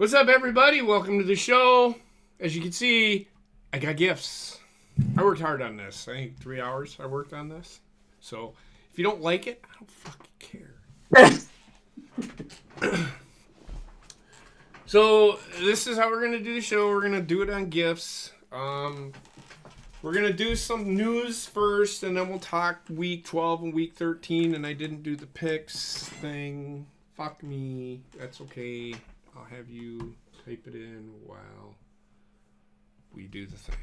What's up, everybody? Welcome to the show. As you can see, I got gifts. I worked hard on this. I think 3 hours I worked on this. So, if you don't like it, I don't fucking care. So, this is how we're going to do the show. We're going to do it on gifts. We're going to do some news first, and then we'll talk week 12 and week 13. And I didn't do the picks thing. Fuck me. That's okay. I'll have you type it in while we do the thing.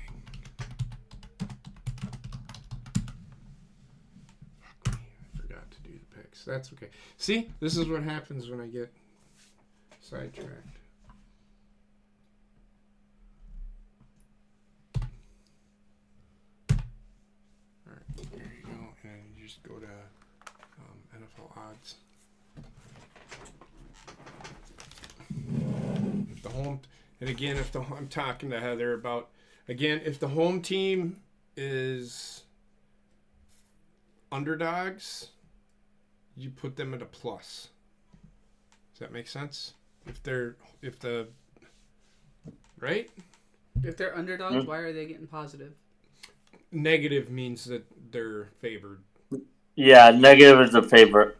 I forgot to do the picks. That's okay. See, this is what happens when I get sidetracked. Alright, there you go. And you just go to NFL odds. If the home, and again, I'm talking to Heather about, again, if the home team is underdogs, you put them at a plus. Does that make sense? If the right? If they're underdogs, why are they getting positive? Negative means that they're favored. Yeah, negative is a favorite.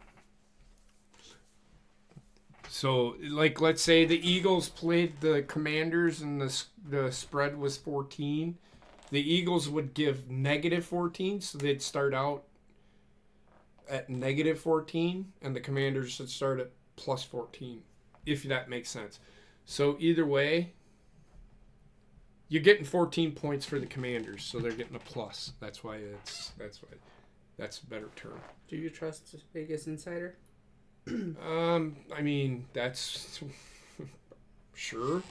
So, like, let's say the Eagles played the Commanders and the spread was 14. The Eagles would give negative 14, so they'd start out at negative 14, and the Commanders should start at plus 14, if that makes sense. So, either way, you're getting 14 points for the Commanders, so they're getting a plus. That's a better term. Do you trust Vegas Insider? I mean, that's sure.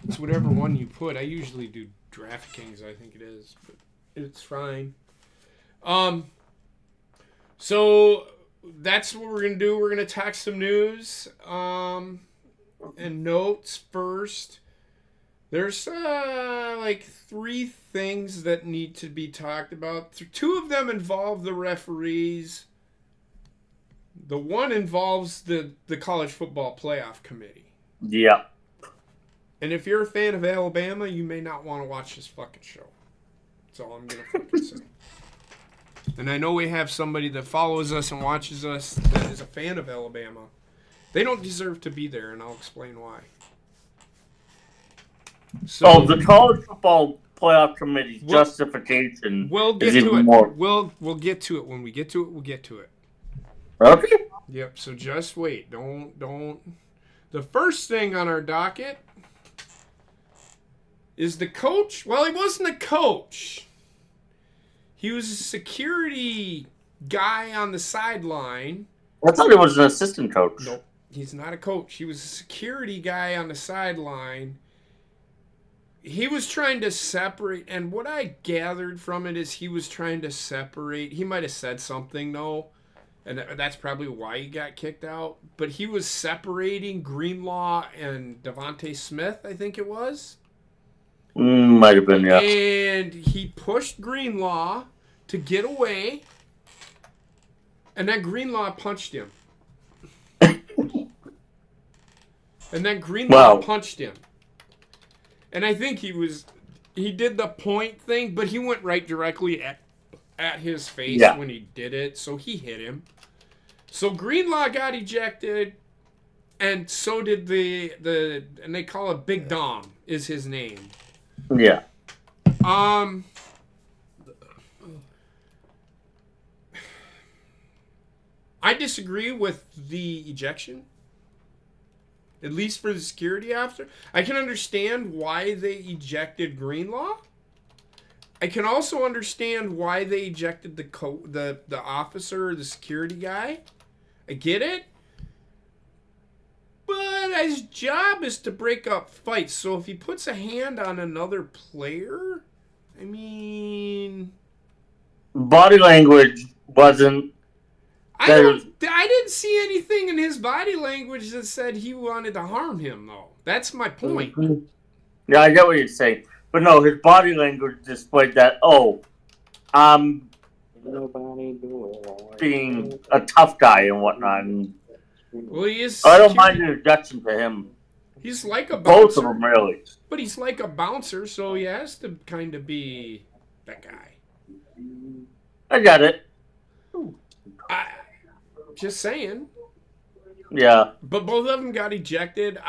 It's whatever one you put. I usually do DraftKings, I think it is, but it's fine. So that's what we're gonna do. We're gonna talk some news, and notes first. There's like 3 things that need to be talked about. 2 of them involve the referees. The one involves the college football playoff committee. Yeah. And if you're a fan of Alabama, you may not want to watch this fucking show. That's all I'm going to fucking say. And I know we have somebody that follows us and watches us that is a fan of Alabama. They don't deserve to be there, and I'll explain why. So, the college football playoff committee's justification is even more. We'll get to it. When we get to it, we'll get to it. Okay. Yep, so just wait. Don't. The first thing on our docket is the coach. Well, he wasn't a coach. He was a security guy on the sideline. I thought he was an assistant coach. Nope, he's not a coach. He was a security guy on the sideline. He was trying to separate, and what I gathered from it is he was trying to separate. He might have said something, though. And that's probably why he got kicked out. But he was separating Greenlaw and Devontae Smith, I think it was. Might have been, yeah. And he pushed Greenlaw to get away. And then Greenlaw punched him. Punched him. And I think he did the point thing, but he went right directly at his face when he did it, so he hit him. So Greenlaw got ejected, and so did the and they call it Big Dom is his name. Yeah. I disagree with the ejection. At least for the security officer. I can understand why they ejected Greenlaw. I can also understand why they ejected the officer, the security guy. I get it. But his job is to break up fights. So if he puts a hand on another player, I mean... Body language wasn't... I didn't see anything in his body language that said he wanted to harm him, though. That's my point. Yeah, I get what you're saying. But no, his body language displayed that, I'm being a tough guy and whatnot. And well, he is. I don't mind an introduction to him. He's like a Both of bouncer, them, really. but he's like a bouncer, so he has to kind of be that guy. I got it. Just saying. Yeah. But both of them got ejected.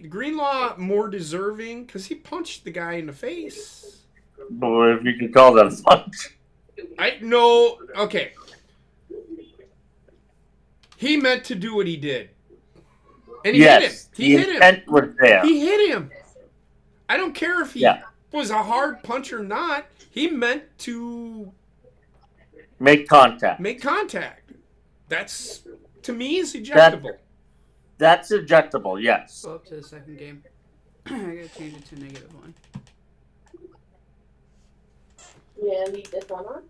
Greenlaw more deserving because he punched the guy in the face. But if you can call that a punch. No. Okay. He meant to do what he did. And he hit him. He hit him. Intent was there. He hit him. I don't care if he was a hard punch or not. He meant to make contact. That's, to me, is ejectable. That's ejectable, yes. Go up to the second game. I gotta change it to -1. Yeah, leave this one on.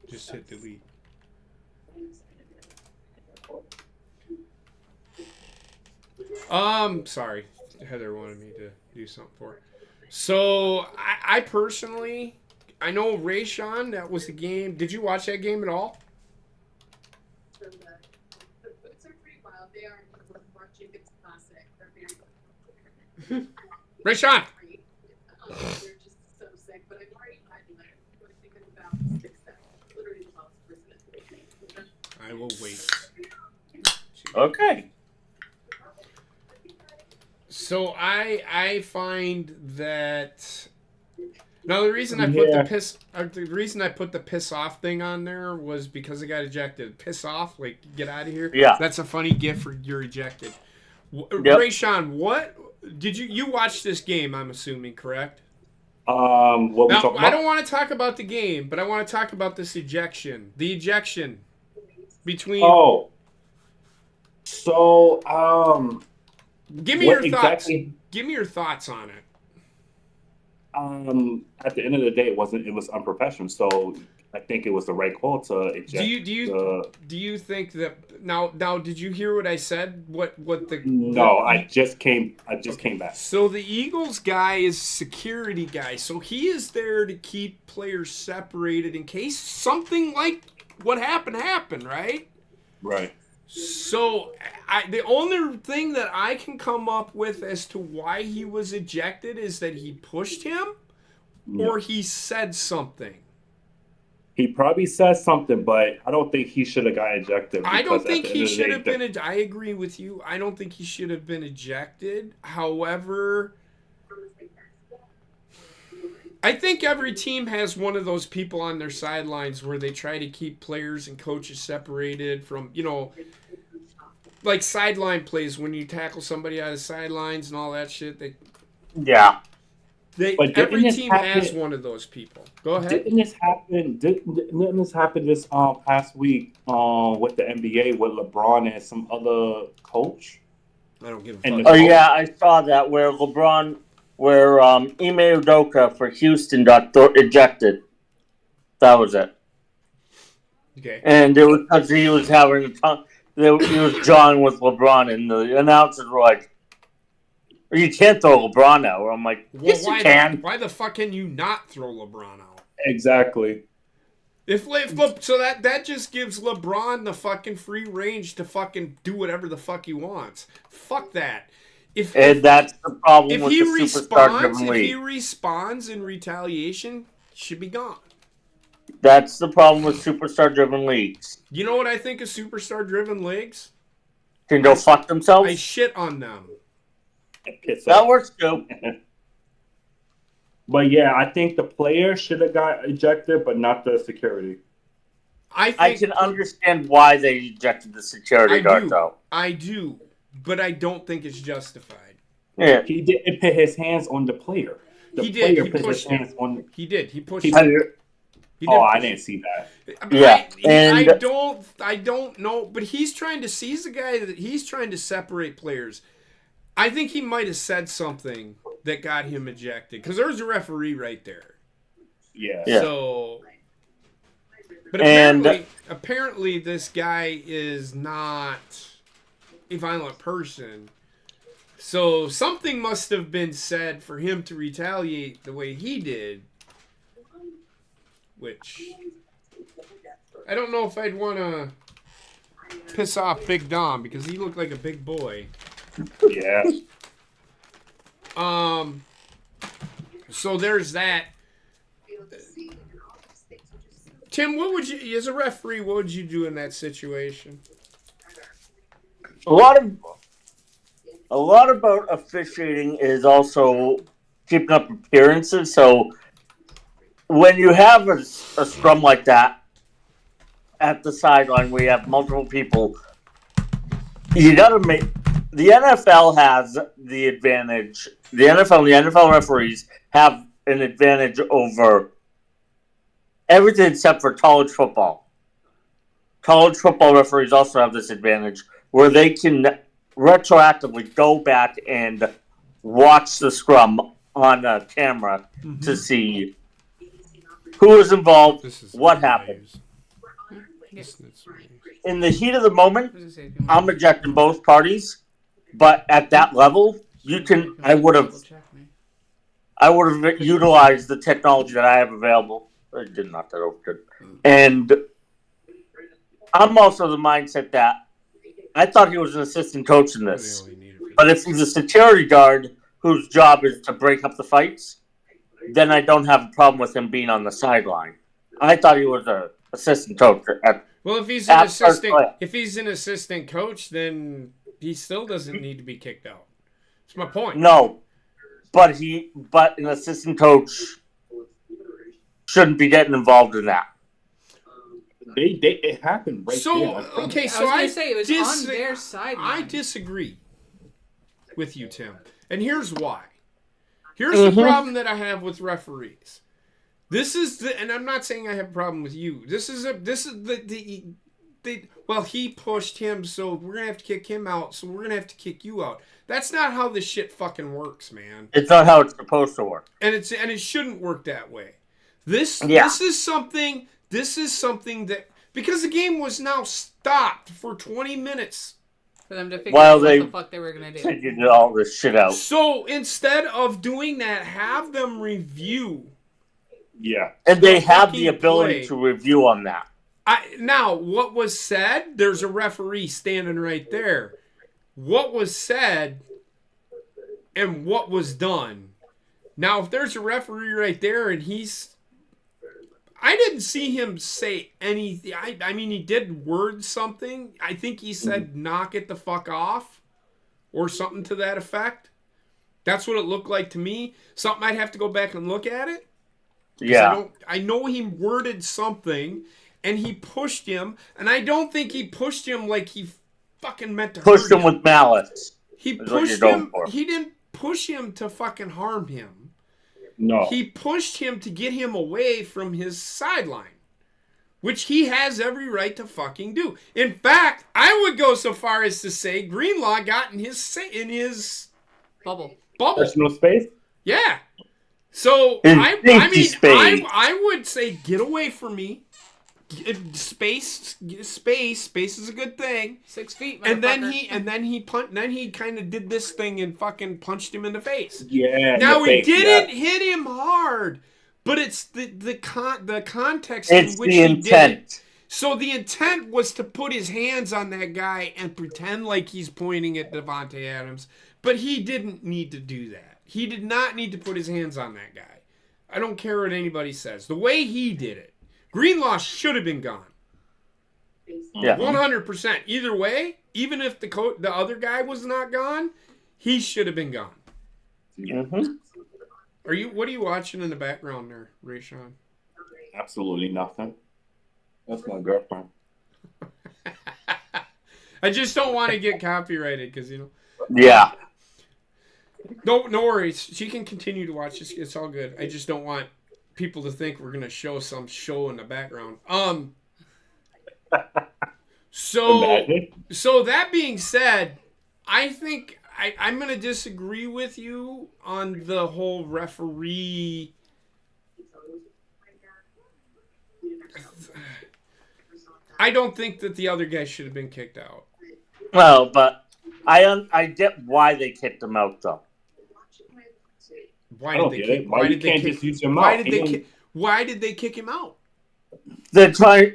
Just hit delete. Sorry. Heather wanted me to do something for her. So, I personally, I know Rayshawn, that was the game. Did you watch that game at all? Rayshawn! They're just so sick, but I've already had like thinking about 6 steps. Literally 12 I will wait. Okay. So I find that now the reason I put the reason I put the piss off thing on there was because I got ejected. Piss off, like get out of here. Yeah. That's a funny gift for you're ejected. Yep. Rayshawn, what did you watch this game? I'm assuming, correct? What we Now, talking I about? don't want to talk about the game, but I want to talk about this ejection. The ejection between. Oh. So, give me what your thoughts. exactly- Give me your thoughts on it. At the end of the day, it was unprofessional. So I think it was the right call to eject. Do you think that now did you hear what I said? What the No, I just came back. So the Eagles guy is security guy. So he is there to keep players separated in case something like what happened, right? Right. So the only thing that I can come up with as to why he was ejected is that he pushed him or he said something. He probably said something, but I don't think he should have got ejected. I don't because think at the he end of the should day, have been. I agree with you. I don't think he should have been ejected. However, I think every team has one of those people on their sidelines where they try to keep players and coaches separated from, like sideline plays when you tackle somebody out of the sidelines and all that shit. But Every didn't team this has happen- one of those people. Go ahead. Didn't this happen this past week with the NBA with LeBron and some other coach? I don't give a And fuck. the- Oh yeah, I saw that where Ime Udoka for Houston got ejected. That was it. Okay. And it was because he was having he was jawing with LeBron, and the announcers were like, "You can't throw LeBron out." I'm like, "Yes, you can." Why the fuck can you not throw LeBron out? Exactly. So that just gives LeBron the fucking free range to fucking do whatever the fuck he wants. Fuck that. And that's the problem with he the superstar-driven league. if he responds in retaliation, he should be gone. That's the problem with superstar-driven leagues. You know what I think of superstar-driven leagues? Can go fuck themselves. I shit on them. That works too. But yeah, I think the player should have got ejected, but not the security. I can understand why they ejected the security guard, though. I do, but I don't think it's justified. Yeah. He didn't put his hands on the player. He did. He put pushed his hands on. He did. He pushed. He- him. I didn't see that. Yeah, I don't know, but he's trying to seize the guy that he's trying to separate players. I think he might have said something that got him ejected because there was a referee right there. Yeah. So, but apparently this guy is not a violent person. So something must have been said for him to retaliate the way he did. Which I don't know if I'd want to piss off Big Dom because he looked like a big boy. Yeah. So there's that. Tim, what would you, as a referee, what would you do in that situation? A lot about officiating is also keeping up appearances. So when you have a scrum like that at the sideline, where you have multiple people, you got to make. The NFL has the advantage. The NFL referees have an advantage over everything except for college football. College football referees also have this advantage where they can retroactively go back and watch the scrum on a camera to see who was involved, what happened. In the heat of the moment, I'm ejecting both parties, but at that level, I would have utilized the technology that I have available. I did not that over good. And I'm also the mindset that I thought he was an assistant coach in this. But if he's a security guard whose job is to break up the fights, then I don't have a problem with him being on the sideline. I thought he was an assistant coach. Well, if he's an assistant coach, then he still doesn't need to be kicked out. That's my point. No, but an assistant coach shouldn't be getting involved in that. It happened right there. Okay, so I was going to say, it was on their side. I disagree with you, Tim. And here's why. Here's the problem that I have with referees. And I'm not saying I have a problem with you. Well, he pushed him, so we're going to have to kick him out, so we're going to have to kick you out. That's not how this shit fucking works, man. It's not how it's supposed to work. And it shouldn't work that way. This is something that, because the game was now stopped for 20 minutes. For them to figure out what the fuck they were going to do. Figured all this shit out. So instead of doing that, have them review. Yeah. And they have the ability to review on that. Now, what was said, there's a referee standing right there. What was said and what was done. Now, if there's a referee right there and I didn't see him say anything. I mean, he did word something. I think he said, knock it the fuck off. Or something to that effect. That's what it looked like to me. Something I'd have to go back and look at it. Yeah. I know he worded something. And he pushed him. And I don't think he pushed him like he fucking meant to pushed him with malice. He pushed him. He didn't push him to fucking harm him. No. He pushed him to get him away from his sideline, which he has every right to fucking do. In fact, I would go so far as to say Greenlaw got in his bubble. Personal space? Yeah. So I would say get away from me. Space is a good thing. 6 feet, and then he kind of did this thing and fucking punched him in the face. Yeah. Now he didn't hit him hard, but it's the context in which he did it. So the intent was to put his hands on that guy and pretend like he's pointing at Devontae Adams, but he didn't need to do that. He did not need to put his hands on that guy. I don't care what anybody says. The way he did it. Greenlaw should have been gone. Yeah. 100%. Either way, even if the other guy was not gone, he should have been gone. Mm-hmm. What are you watching in the background there, Rayshawn? Absolutely nothing. That's my girlfriend. I just don't want to get copyrighted because Yeah. No worries. She can continue to watch. It's all good. I just don't want people to think we're gonna show some show in the background. So that being said, I think I'm gonna disagree with you on the whole referee. I don't think that the other guy should have been kicked out. Well, but I get why they kicked him out though. Why did they Why did they kick him out? They're trying.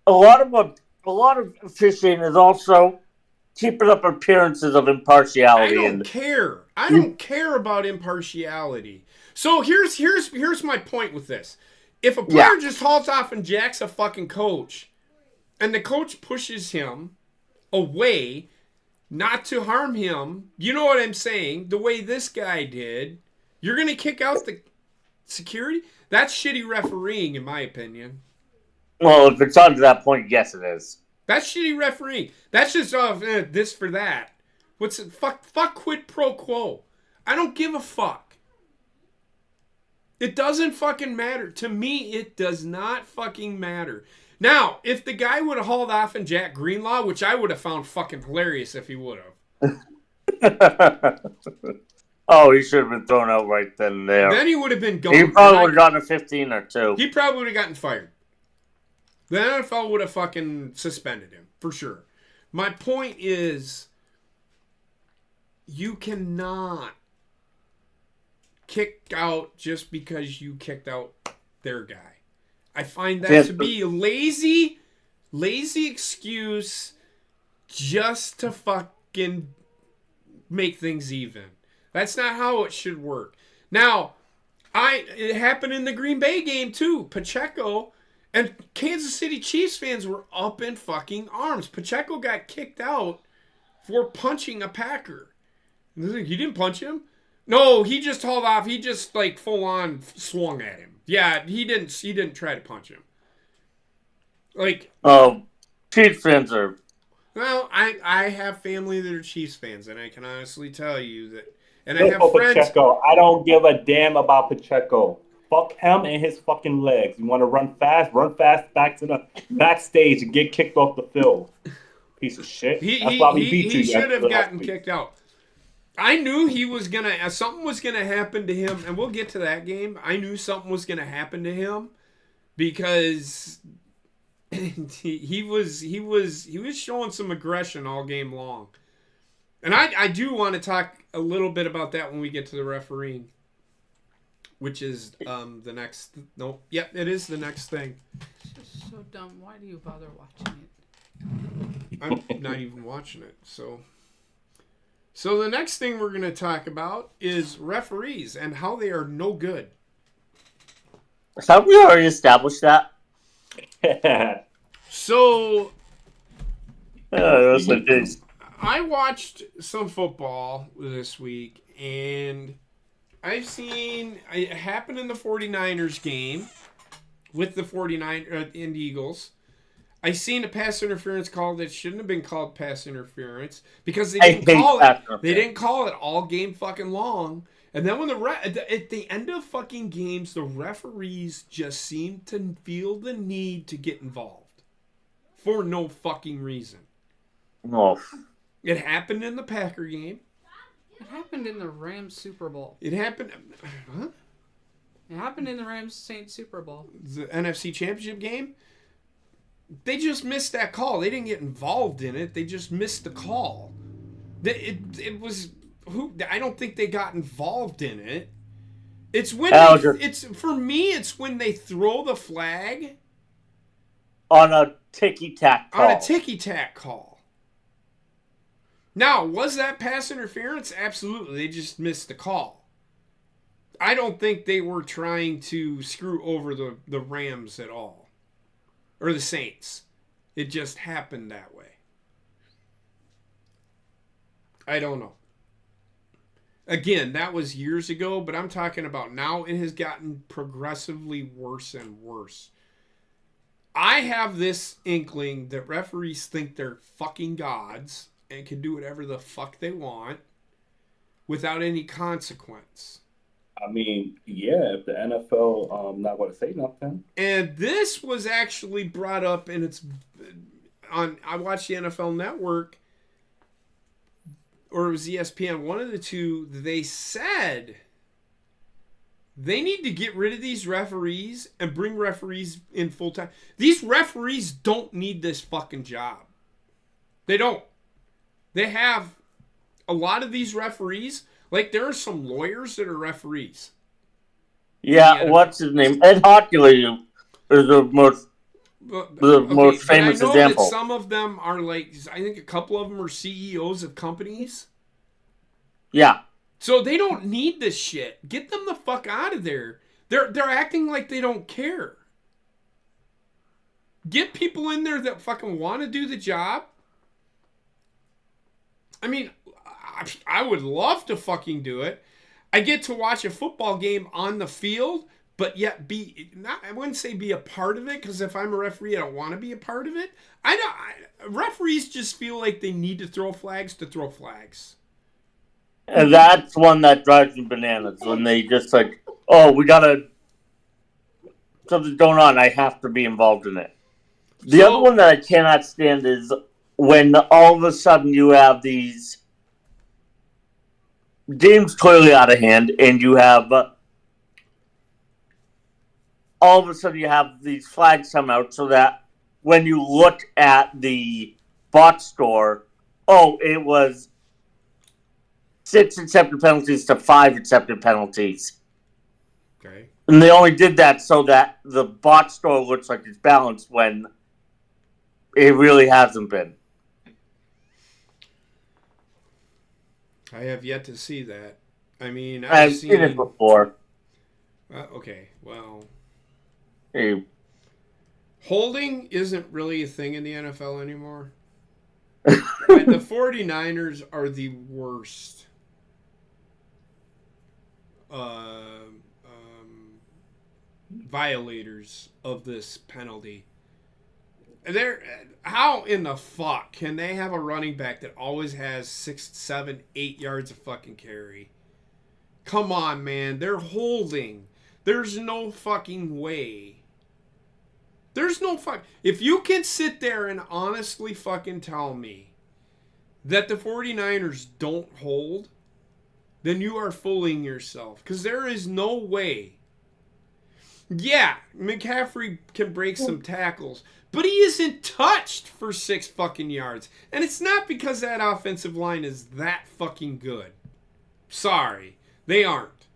A lot of what a lot of officiating is also keeping up appearances of I impartiality. don't care. I don't care about impartiality. So here's my point with this. If a player just hauls off and jacks a fucking coach, and the coach pushes him away, not to harm him, you know what I'm saying? The way this guy did, you're gonna kick out the security? That's shitty refereeing, in my opinion. Well, if it's on to that point, yes, it is. That's shitty refereeing. That's just this for that. What's it? Fuck quid pro quo. I don't give a fuck. It doesn't fucking matter. To me, it does not fucking matter. Now, if the guy would have hauled off in Jack Greenlaw, which I would have found fucking hilarious if he would have. Oh, he should have been thrown out right then and there. Then he would have been gone. He probably would have gotten a 15 or 2. He probably would have gotten fired. The NFL would have fucking suspended him, for sure. My point is, you cannot kick out just because you kicked out their guy. I find that to be a lazy excuse just to fucking make things even. That's not how it should work. Now, it happened in the Green Bay game too. Pacheco and Kansas City Chiefs fans were up in fucking arms. Pacheco got kicked out for punching a Packer. You didn't punch him? No, he just hauled off. He just like full on swung at him. Yeah, he didn't try to punch him. Like, Chiefs fans are. Well, I have family that are Chiefs fans, and I can honestly tell you that. And I have friends. Pacheco. I don't give a damn about Pacheco. Fuck him and his fucking legs. You want to run fast back to the backstage and get kicked off the field. Piece of shit. He should have gotten kicked out. I knew something was gonna happen to him, and we'll get to that game. I knew something was gonna happen to him because he was showing some aggression all game long. And I do want to talk a little bit about that when we get to the refereeing, which is the next. No, yep, it is the next thing. It's just so dumb. Why do you bother watching it? I'm not even watching it. So the next thing we're going to talk about is referees and how they are no good. Have we already established that? So That's like this. I watched some football this week, and I've seen it happen in the 49ers game with the 49ers and Eagles. I seen a pass interference call that shouldn't have been called pass interference because they didn't call it all game fucking long. And then when at the end of fucking games, the referees just seem to feel the need to get involved for no fucking reason. Oh. It happened in the Packer game. It happened in the Rams Super Bowl. It happened. Huh? It happened in the Rams Saints Super Bowl. The NFC Championship game. They just missed that call. They didn't get involved in it. They just missed the call. It was who? I don't think they got involved in it. It's when for me. It's when they throw the flag on a ticky-tack call. On a ticky-tack call. Now, was that pass interference? Absolutely. They just missed the call. I don't think they were trying to screw over the Rams at all. Or the Saints. It just happened that way. I don't know. Again, that was years ago, but I'm talking about now it has gotten progressively worse and worse. I have this inkling that referees think they're fucking gods and can do whatever the fuck they want without any consequence. I mean, yeah, if the NFL not going to say nothing. And this was actually brought up I watched the NFL Network, or it was ESPN, one of the two. They said they need to get rid of these referees and bring referees in full time. These referees don't need this fucking job. They don't. They have a lot of these referees. Like, there are some lawyers that are referees. Yeah, what's his name? Ed Hockley is the most The most famous but I know example. that some of them are like, I think a couple of them are CEOs of companies. Yeah. So they don't need this shit. Get them the fuck out of there. They're acting like they don't care. Get people in there that fucking want to do the job. I mean, I would love to fucking do it. I get to watch a football game on the field, but yet I wouldn't say be a part of it, because if I'm a referee, I don't want to be a part of it. Referees just feel like they need to throw flags to throw flags. And that's one that drives me bananas when they just like, oh, something's going on, I have to be involved in it. The other one that I cannot stand is when all of a sudden you have these games clearly out of hand, and you have all of a sudden you have these flags come out so that when you look at the box score, it was 6 accepted penalties to 5 accepted penalties. Okay. And they only did that so that the box score looks like it's balanced when it really hasn't been. I have yet to see that. I mean, I've seen it before. Okay, well. Hey. Holding isn't really a thing in the NFL anymore. The 49ers are the worst violators of this penalty. How in the fuck can they have a running back that always has 6, 7, 8 yards of fucking carry? Come on, man. They're holding. There's no fucking way. There's no fuck. If you can sit there and honestly fucking tell me that the 49ers don't hold, then you are fooling yourself. Because there is no way. Yeah, McCaffrey can break some tackles, but he isn't touched for 6 fucking yards. And it's not because that offensive line is that fucking good. Sorry. They aren't.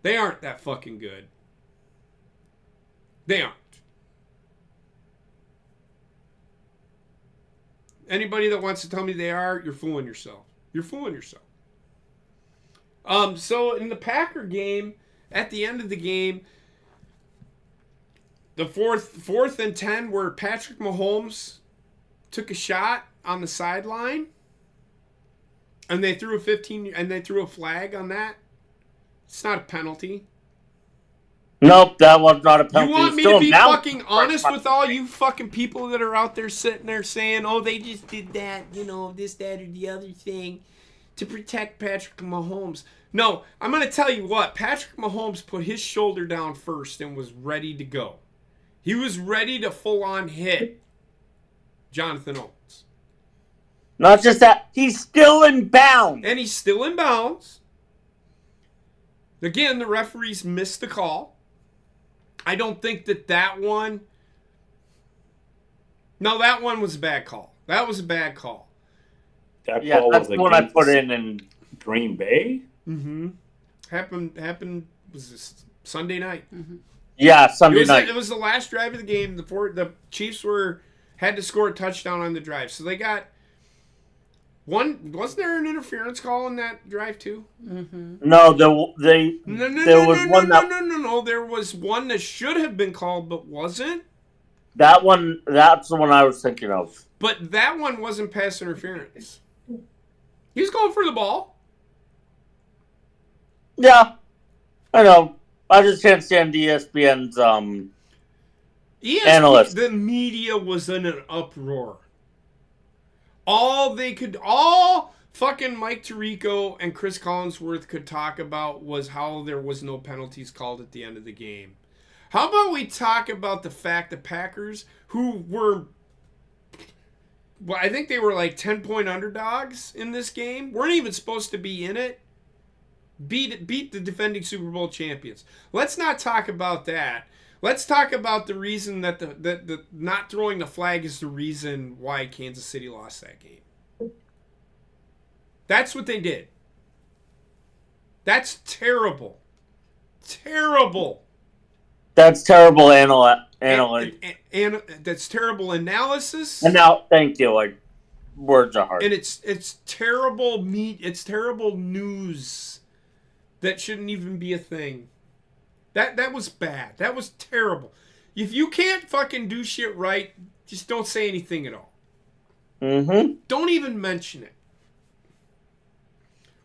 They aren't that fucking good. They aren't. Anybody that wants to tell me they are, you're fooling yourself. You're fooling yourself. So in the Packer game, at the end of the game, the fourth and 10 where Patrick Mahomes took a shot on the sideline, and they threw a flag on that. It's not a penalty. Nope, that was not a penalty. You want me to be fucking honest with all you fucking people that are out there sitting there saying, oh, they just did that, this, that, or the other thing to protect Patrick Mahomes. No, I'm going to tell you what. Patrick Mahomes put his shoulder down first and was ready to go. He was ready to full-on hit Jonathan Owens. Not just that, he's still in bounds. And he's still in bounds. Again, the referees missed the call. I don't think that one... No, that one was a bad call. That was a bad call. That call that's was what I put in Green Bay? Mm-hmm. Happened was this Sunday night. Mm-hmm. Yeah, Sunday night. It was the last drive of the game. The Chiefs had to score a touchdown on the drive. So they got one. Wasn't there an interference call in that drive too? Mm-hmm. No, there was one. No. There was one that should have been called but wasn't. That one. That's the one I was thinking of. But that one wasn't pass interference. He was going for the ball. Yeah, I know. I just can't stand ESPN's analyst. The media was in an uproar. All fucking Mike Tirico and Chris Collinsworth could talk about was how there was no penalties called at the end of the game. How about we talk about the fact the Packers, who were, well, I think they were like 10-point underdogs in this game, weren't even supposed to be in it, beat the defending Super Bowl champions. Let's not talk about that. Let's talk about the reason that the not throwing the flag is the reason why Kansas City lost that game. That's what they did. That's terrible. Terrible. That's terrible Analyze. and that's terrible analysis. And now, thank you. Like, words are hard. And it's terrible it's terrible news that shouldn't even be a thing. That was bad. That was terrible. If you can't fucking do shit right, just don't say anything at all. Mm-hmm. Don't even mention it.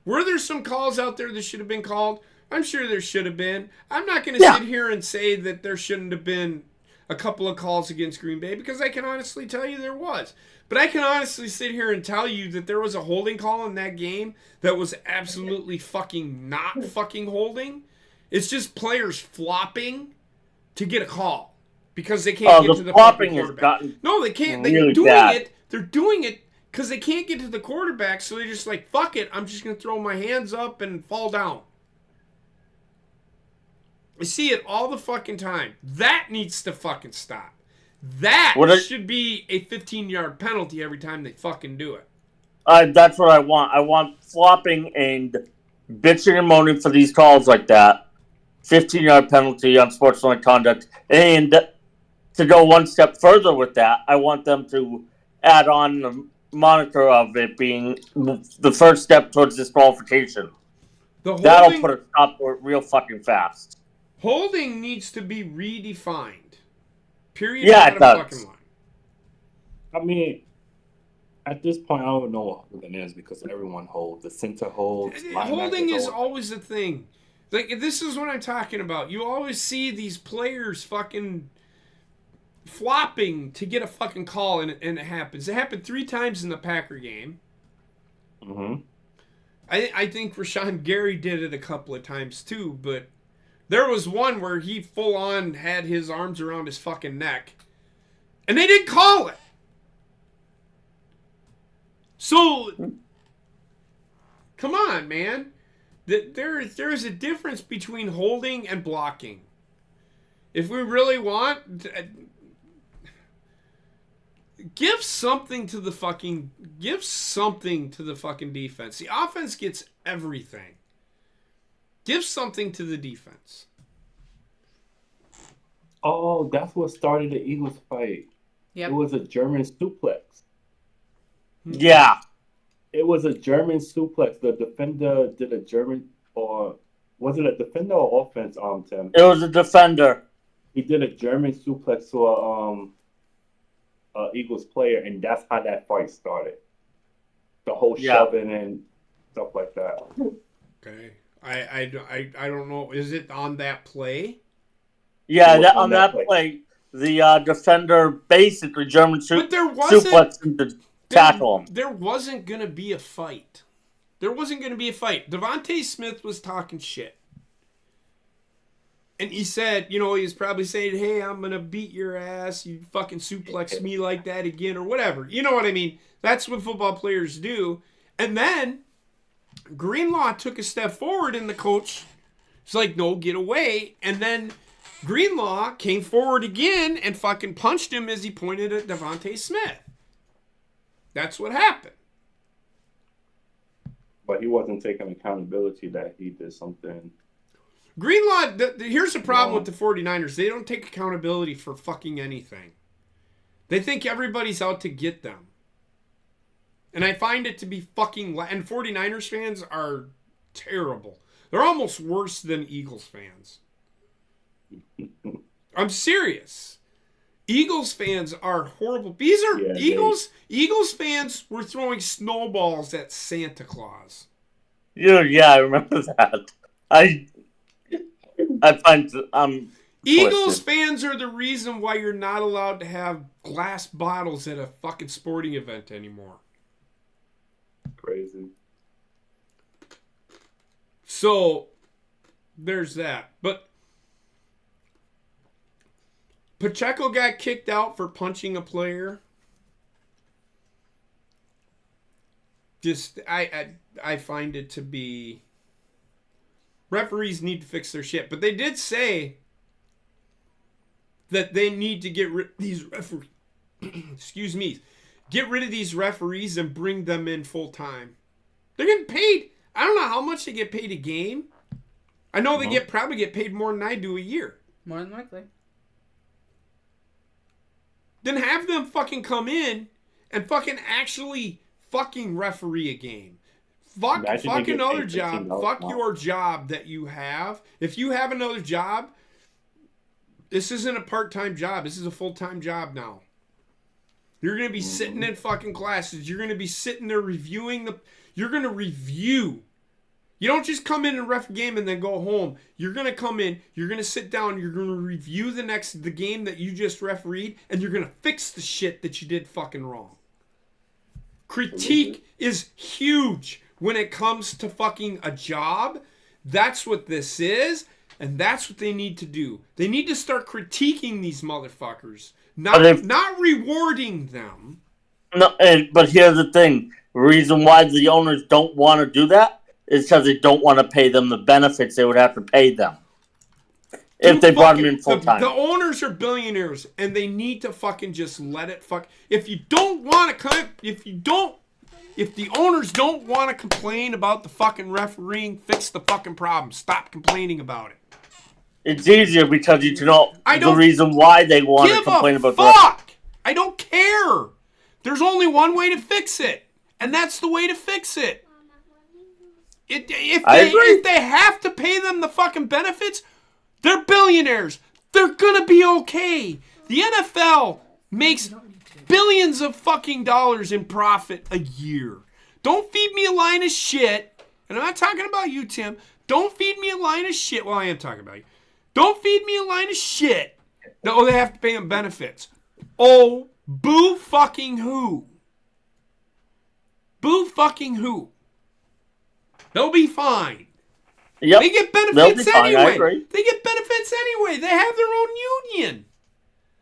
Were there some calls out there that should have been called? I'm sure there should have been. I'm not going to sit here and say that there shouldn't have been a couple of calls against Green Bay, because I can honestly tell you there was. But I can honestly sit here and tell you that there was a holding call in that game that was absolutely fucking not fucking holding. It's just players flopping to get a call because they can't get to the fucking quarterback. No, they can't. They're doing it. They're doing it because they can't get to the quarterback, so they're just like, fuck it, I'm just going to throw my hands up and fall down. I see it all the fucking time. That needs to fucking stop. That should be a 15-yard penalty every time they fucking do it. That's what I want. I want flopping and bitching and moaning for these calls like that. 15-yard penalty on sportsmanlike conduct. And to go one step further with that, I want them to add on the moniker of it being the first step towards disqualification. That'll put a stop to it real fucking fast. Holding needs to be redefined. Period. Yeah, it does. I mean, at this point, I don't know what holding is because everyone holds. The center holds. Holding is always a thing. Like, this is what I'm talking about. You always see these players fucking flopping to get a fucking call, and it happens. It happened 3 times in the Packer game. Mm-hmm. I think Rashawn Gary did it a couple of times too, but there was one where he full on had his arms around his fucking neck, and they didn't call it. So, come on, man. There is a difference between holding and blocking. If we really want, give something to the fucking defense. The offense gets everything. Give something to the defense. Oh, that's what started the Eagles fight. Yep. It was a German suplex. Yeah. It was a German suplex. The defender did a German, or was it a defender or offense, Tim? It was a defender. He did a German suplex to a Eagles player, and that's how that fight started. The whole shoving and stuff like that. Okay. I don't know. Is it on that play? Yeah, on that play, the defender basically German suplex to tackle him. There wasn't going to be a fight. Devontae Smith was talking shit. And he said, he was probably saying, hey, I'm going to beat your ass. You fucking suplex me like that again or whatever. You know what I mean? That's what football players do. And then Greenlaw took a step forward and the coach was like, no, get away. And then Greenlaw came forward again and fucking punched him as he pointed at Devontae Smith. That's what happened. But he wasn't taking accountability that he did something. Greenlaw, here's the problem with the 49ers. They don't take accountability for fucking anything. They think everybody's out to get them. And I find it to be fucking... And 49ers fans are terrible. They're almost worse than Eagles fans. I'm serious. Eagles fans are horrible. These are Eagles fans were throwing snowballs at Santa Claus. Yeah, I remember that. I find Eagles fans are the reason why you're not allowed to have glass bottles at a fucking sporting event anymore. Crazy. So there's that. But Pacheco got kicked out for punching a player. Just I find it to be, referees need to fix their shit. But they did say that they need to get rid of these referees. Excuse me. Get rid of these referees and bring them in full time. They're getting paid. I don't know how much they get paid a game. I know they probably get paid more than I do a year. More than likely. then have them fucking come in and fucking actually fucking referee a game. Fuck Imagine they get another paid job. $15 Fuck an hour. your job that you have. If you have another job, this isn't a part-time job. This is a full-time job now. You're going to be sitting in fucking classes. You're going to be sitting there reviewing you're going to review. You don't just come in and ref a game and then go home. You're going to come in, you're going to sit down, you're going to review the game that you just refereed, and you're going to fix the shit that you did fucking wrong. Critique is huge when it comes to fucking a job. That's what this is, and that's what they need to do. They need to start critiquing these motherfuckers, not rewarding them. No, but here's the thing. The reason why the owners don't want to do that is because they don't want to pay them the benefits they would have to pay them if they brought them in full time. The owners are billionaires, and they need to fucking just let it fuck. If you don't want to, if the owners don't want to complain about the fucking refereeing, fix the fucking problem. Stop complaining about it. It's easier because you know I the don't reason why they want to complain give a about fuck. I don't care. There's only one way to fix it, and that's the way to fix it. If they have to pay them the fucking benefits, they're billionaires. They're gonna be okay. The NFL makes billions of fucking dollars in profit a year. Don't feed me a line of shit. And I'm not talking about you, Tim. Don't feed me a line of shit. Well, I am talking about you. Don't feed me a line of shit. No, they have to pay them benefits. Oh, boo fucking who? Boo fucking who? They'll be fine. Yep. They get They'll be benefits fine, I anyway. agree. They get benefits anyway. They have their own union.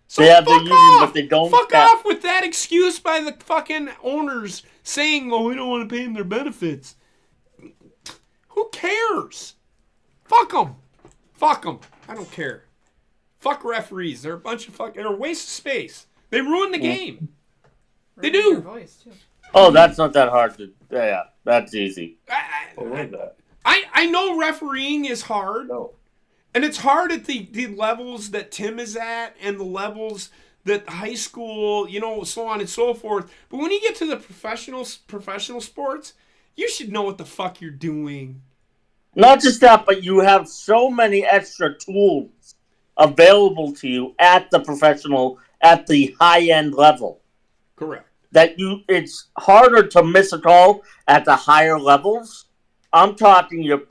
So They have their fuck union, off. but they don't Fuck have- off with that excuse by the fucking owners saying, "Oh, we don't want to pay them their benefits." Who cares? Fuck them. Fuck them. I don't care. Fuck referees. They're a bunch of they're a waste of space. They ruin the game. They Ruin your do. voice, too. Oh, that's not that hard to. Yeah, that's easy. What was that? I know refereeing is hard. No. And it's hard at the levels that Tim is at and the levels that high school, so on and so forth. But when you get to the professional sports, you should know what the fuck you're doing. Not just that, but you have so many extra tools available to you at the high-end level. Correct. That it's harder to miss a call at the higher levels. I'm talking your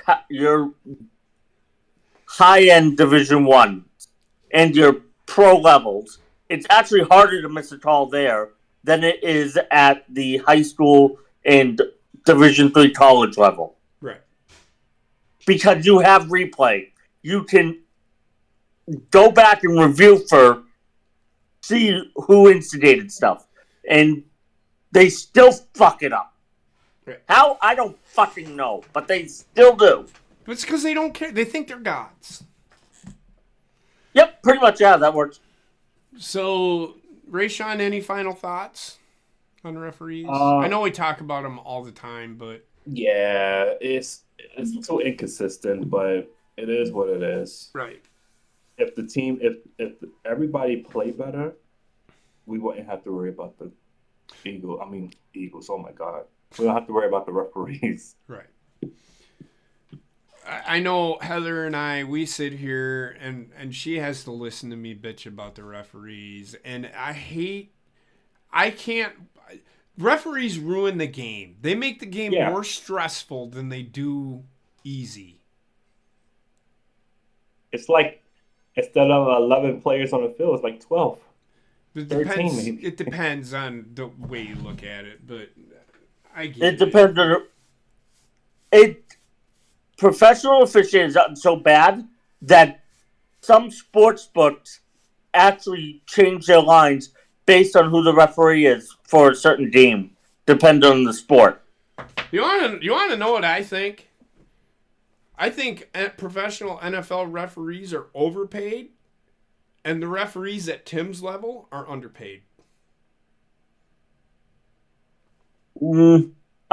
high-end Division I and your pro levels. It's actually harder to miss a call there than it is at the high school and Division III college level. Right. Because you have replay. You can go back and review see who instigated stuff. And they still fuck it up. Right. How? I don't fucking know. But they still do. But it's because they don't care. They think they're gods. Yep, pretty much, yeah, that works. So, Rayshawn, any final thoughts on referees? Uh, I know we talk about them all the time, but... Yeah, it's too inconsistent, but it is what it is. Right. If the team, if everybody played better, we wouldn't have to worry about the Eagles. Oh my God, we don't have to worry about the referees. Right. I know Heather and we sit here and she has to listen to me bitch about the referees. And referees ruin the game. They make the game more stressful than they do easy. It's like instead of 11 players on the field, it's like 12. It 13 depends, maybe. it depends on the way you look at it, but I get It depends on professional officiating has gotten so bad that some sports books actually change their lines based on who the referee is for a certain game, depending on the sport. You want to know what I think? I think professional NFL referees are overpaid, and the referees at Tim's level are underpaid.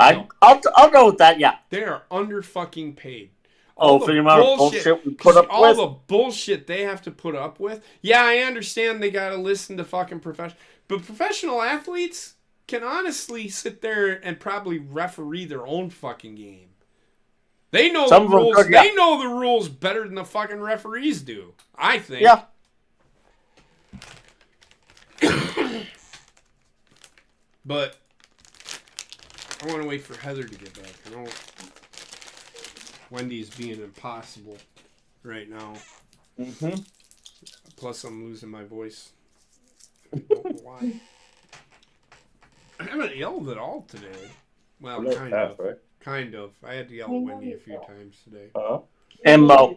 I'll go with that. Yeah, They are under fucking paid. For the amount of bullshit we put up all with? the bullshit they have to put up with. Yeah, I understand they gotta listen to fucking but professional athletes can honestly sit there and probably referee their own fucking game. They know the rules. Could, yeah. They know the rules better than the fucking referees do. I think. Yeah. But I want to wait for Heather to get back. I don't. Wendy's being impossible right now. Mm-hmm. Plus, I'm losing my voice. I don't know why. I haven't yelled at all today. Well, kind of. Right? Kind of. I had to yell at Wendy a few times today. And Mo.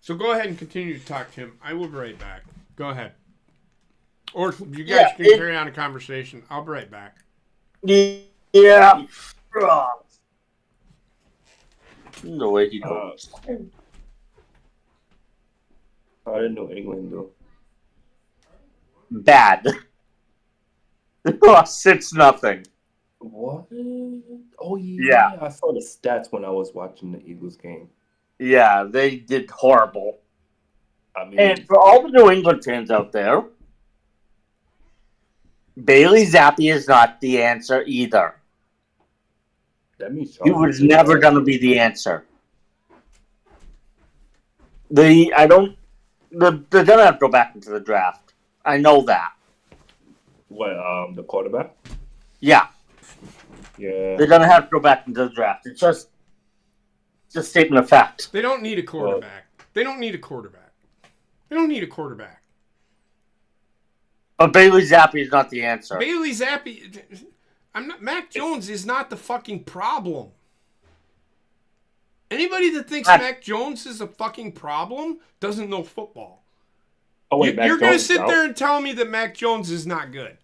So go ahead and continue to talk to him. I will be right back. Go ahead. Or you guys can carry on a conversation. I'll be right back. Yeah. The way he goes. How did New England do? Bad. They lost 6-0. What? Oh, yeah. I saw the stats when I was watching the Eagles game. Yeah, they did horrible. I mean, And for all the New England fans out there, Bailey Zappi is not the answer either. that means He was never going to be the answer. They're going to have to go back into the draft. I know that. What, the quarterback? Yeah, Yeah. they're going to have to go back into the draft. It's just a statement of fact. They don't need a quarterback. They don't need a quarterback. They don't need a quarterback. But Bailey Zappi is not the answer. Bailey Zappi. Mac Jones is not the fucking problem. Anybody that thinks Mac Jones is a fucking problem doesn't know football. Oh, wait, You're going to sit there and tell me that Mac Jones is not good.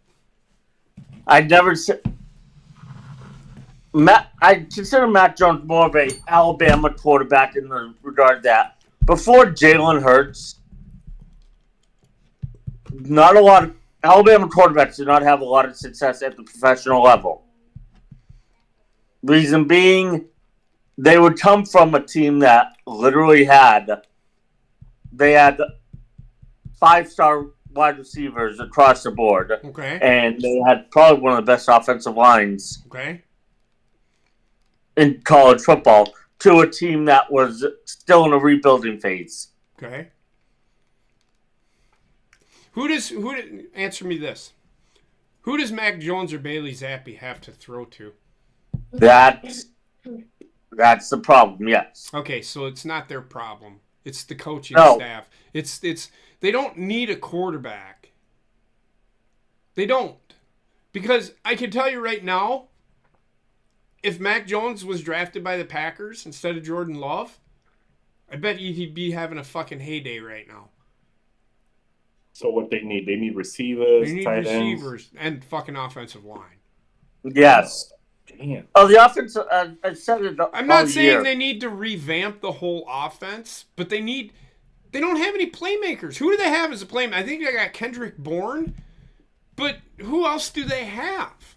I never said. I consider Mac Jones more of a Alabama quarterback in the regard that before Jalen Hurts, not a lot of Alabama quarterbacks did not have a lot of success at the professional level. Reason being, they would come from a team that literally had 5-star wide receivers across the board. Okay. And they had probably one of the best offensive lines Okay. in college football to a team that was still in a rebuilding phase. Okay. Answer me this. Who does Mac Jones or Bailey Zappi have to throw to? That's the problem, yes. Okay, so it's not their problem. It's the coaching No. staff. It's they don't need a quarterback. They don't. Because I can tell you right now, if Mac Jones was drafted by the Packers instead of Jordan Love, I bet he'd be having a fucking heyday right now. So what they need receivers, They need tight receivers and fucking offensive line. Yes. ends. Damn. Oh, the offense, I said it all I'm not saying year. they need to revamp the whole offense, but they don't have any playmakers. Who do they have as a playmaker? I think they got Kendrick Bourne, but who else do they have?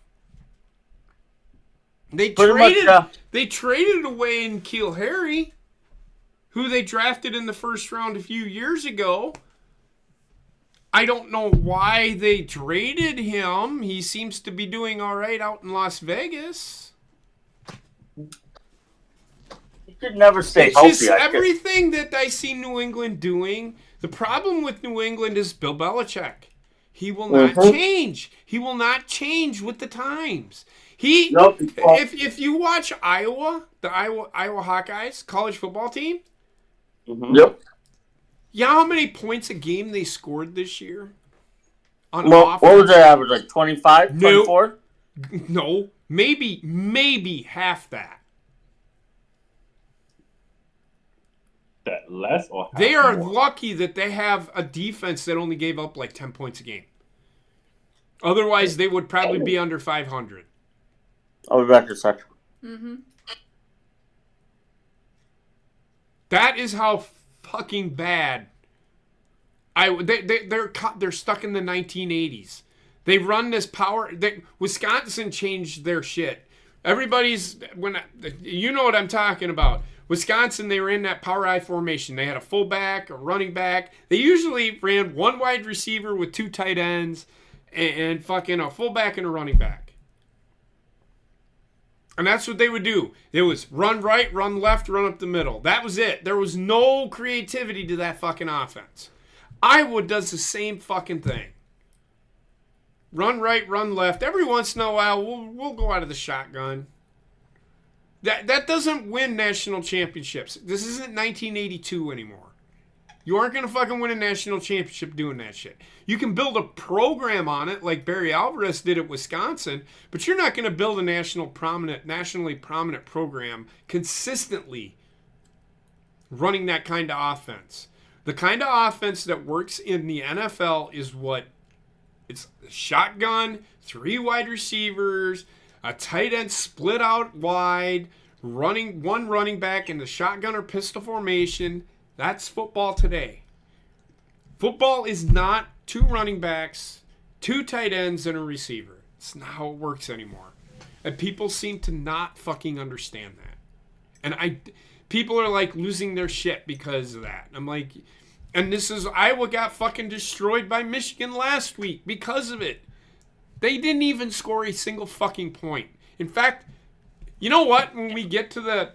They traded away N'Keal Harry, who they drafted in the first round a few years ago. I don't know why they traded him. He seems to be doing all right out in Las Vegas. He could never stay It's healthy. just everything that I see New England doing. The problem with New England is Bill Belichick. He will not change. He will not change with the times. If you watch Iowa, the Iowa Hawkeyes college football team, Yep. you know how many points a game they scored this year? What was their average? Like 25, 24? No, maybe half that. That less or half They are more? lucky that they have a defense that only gave up like 10 points a game. Otherwise, they would probably be under 500. I'll be back in a second. Mm-hmm. That is how fucking bad. They're stuck in the 1980s. They run this power. Wisconsin changed their shit. You know what I'm talking about. Wisconsin, they were in that power I formation. They had a fullback, a running back. They usually ran one wide receiver with two tight ends and fucking a fullback and a running back. And that's what they would do. It was run right, run left, run up the middle. That was it. There was no creativity to that fucking offense. Iowa does the same fucking thing. Run right, run left. Every once in a while, we'll go out of the shotgun. That doesn't win national championships. This isn't 1982 anymore. You aren't going to fucking win a national championship doing that shit. You can build a program on it like Barry Alvarez did at Wisconsin, but you're not going to build a nationally prominent program consistently running that kind of offense. The kind of offense that works in the NFL is what it's shotgun, 3 wide receivers, a tight end split out wide, one running back in the shotgun or pistol formation. That's football today. Football is not 2 running backs, 2 tight ends, and a receiver. It's not how it works anymore. And people seem to not fucking understand that. And people are like losing their shit because of that. I'm like, and Iowa got fucking destroyed by Michigan last week because of it. They didn't even score a single fucking point. In fact, you know what? When we get to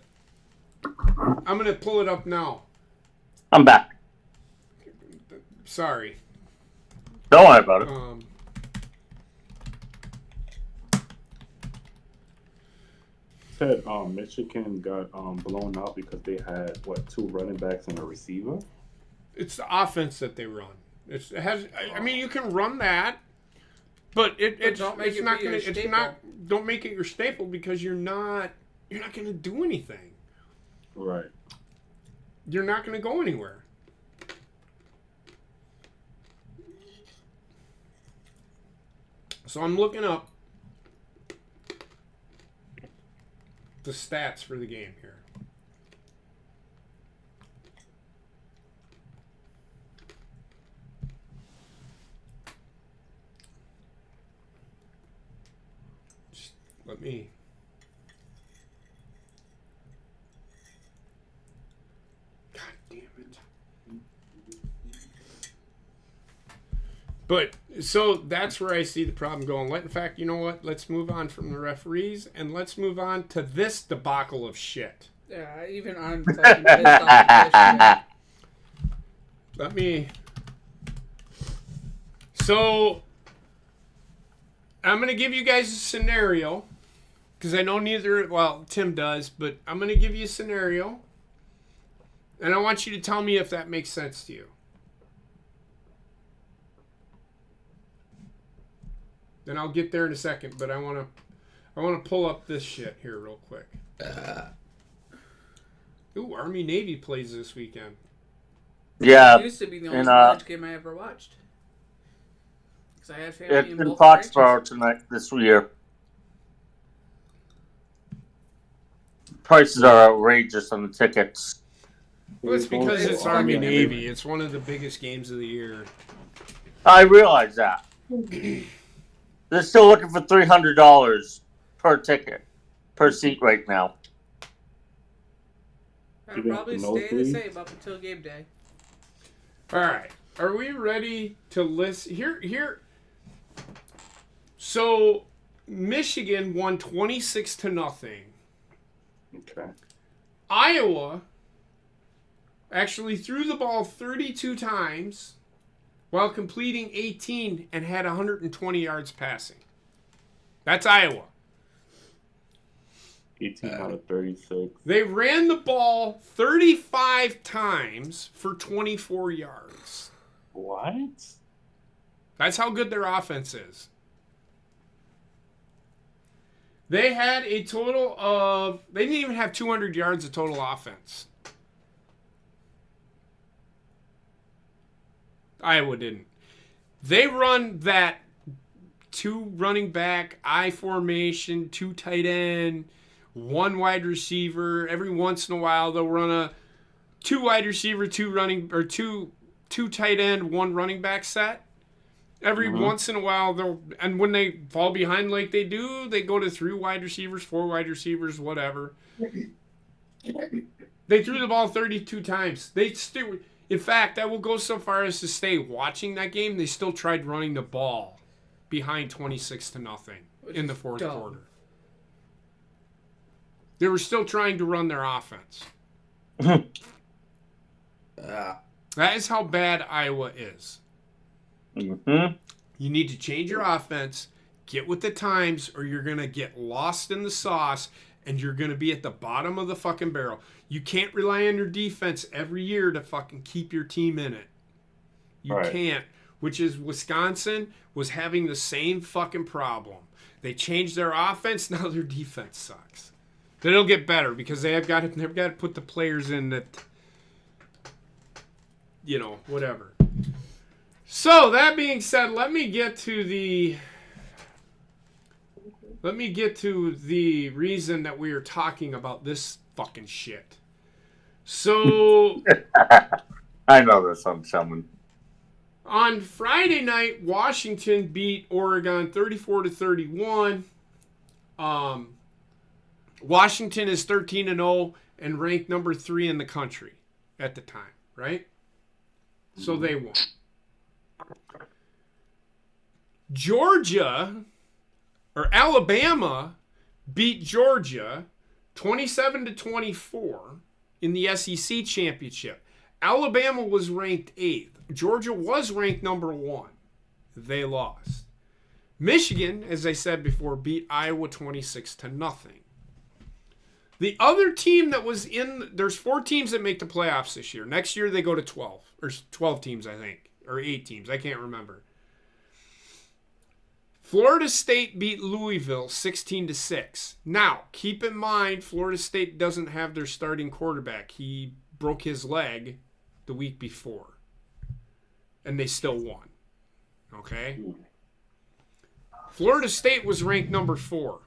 I'm going to pull it up now. I'm back. Sorry. Don't worry about it. Said Michigan got blown out because they had 2 running backs and a receiver. It's the offense that they run. I mean, you can run that, but don't make it your staple because you're not going to do anything. Right. You're not going to go anywhere. So I'm looking up the stats for the game here. Just let me... God damn it. But, so that's where I see the problem going. In fact, you know what? Let's move on from the referees and let's move on to this debacle of shit. Yeah, even I'm fucking pissed off at this shit. Let me... So, I'm going to give you guys a scenario. Because I know Tim does, but I'm going to give you a scenario. And I want you to tell me if that makes sense to you. Then I'll get there in a second, but I want to pull up this shit here real quick. Ooh, Army-Navy plays this weekend. Yeah. It used to be the only college game I ever watched. Because I had family It's in in both Foxborough tonight this year. Prices are outrageous on the tickets. Well, it's because it's Army-Navy. It's one of the biggest games of the year. I realize that. They're still looking for $300 per ticket, per seat right now. I'll probably stay the same up until game day. All right. Are we ready to list? Here. So, Michigan won 26-0. Okay. Iowa actually threw the ball 32 times while completing 18 and had 120 yards passing. That's Iowa. 18 out of 36. They ran the ball 35 times for 24 yards. What? That's how good their offense is. They had a total of... They didn't even have 200 yards of total offense. Iowa didn't. They run that 2 running back, I formation, 2 tight end, 1 wide receiver. Every once in a while, they'll run a 2 wide receiver, 2 running, or 2 tight end, 1 running back set. Every once in a while, and when they fall behind like they do, they go to 3 wide receivers, 4 wide receivers, whatever. They threw the ball 32 times. In fact, I will go so far as to say, watching that game, they still tried running the ball behind 26-0 in the fourth quarter. They were still trying to run their offense. That is how bad Iowa is. Mm-hmm. You need to change your offense, get with the times, or you're going to get lost in the sauce, and you're going to be at the bottom of the fucking barrel. You can't rely on your defense every year to fucking keep your team in it. You can't. Which is Wisconsin was having the same fucking problem. They changed their offense, now their defense sucks. But it'll get better because they've got to put the players in that, whatever. So, that being said, let me get to the reason that we are talking about this fucking shit. So, I know this on someone. On Friday night, Washington beat Oregon 34-31. Washington is 13-0 and ranked number 3 in the country at the time, right? So they won. Alabama beat Georgia 27-24 in the SEC championship. Alabama was ranked 8th. Georgia was ranked number 1. They lost. Michigan, as I said before, beat Iowa 26-0. The other team that was there's 4 teams that make the playoffs this year. Next year they go to 12. Or 12 teams, I think. Or 8 teams. I can't remember. Florida State beat Louisville 16-6. Now, keep in mind, Florida State doesn't have their starting quarterback. He broke his leg the week before. And they still won. Okay? Florida State was ranked number 4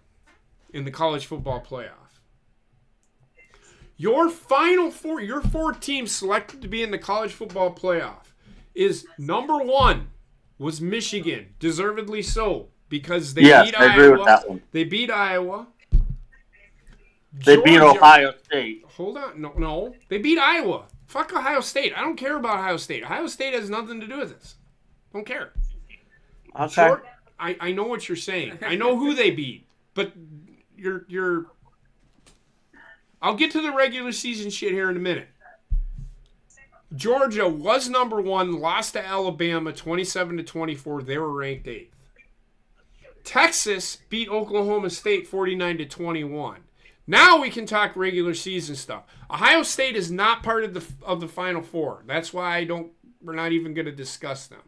in the college football playoff. Your final 4, your 4 teams selected to be in the college football playoff is number 1 was Michigan, deservedly so, because they beat Iowa. I agree with that one. They beat Iowa. They beat Ohio State. Hold on. No. They beat Iowa. Fuck Ohio State. I don't care about Ohio State. Ohio State has nothing to do with this. Don't care. Okay. I know what you're saying. I know who they beat. But you're I'll get to the regular season shit here in a minute. Georgia was number 1, lost to Alabama 27-24. They were ranked 8th. Texas beat Oklahoma State 49-21. Now we can talk regular season stuff. Ohio State is not part of the Final Four. That's why we're not even going to discuss them.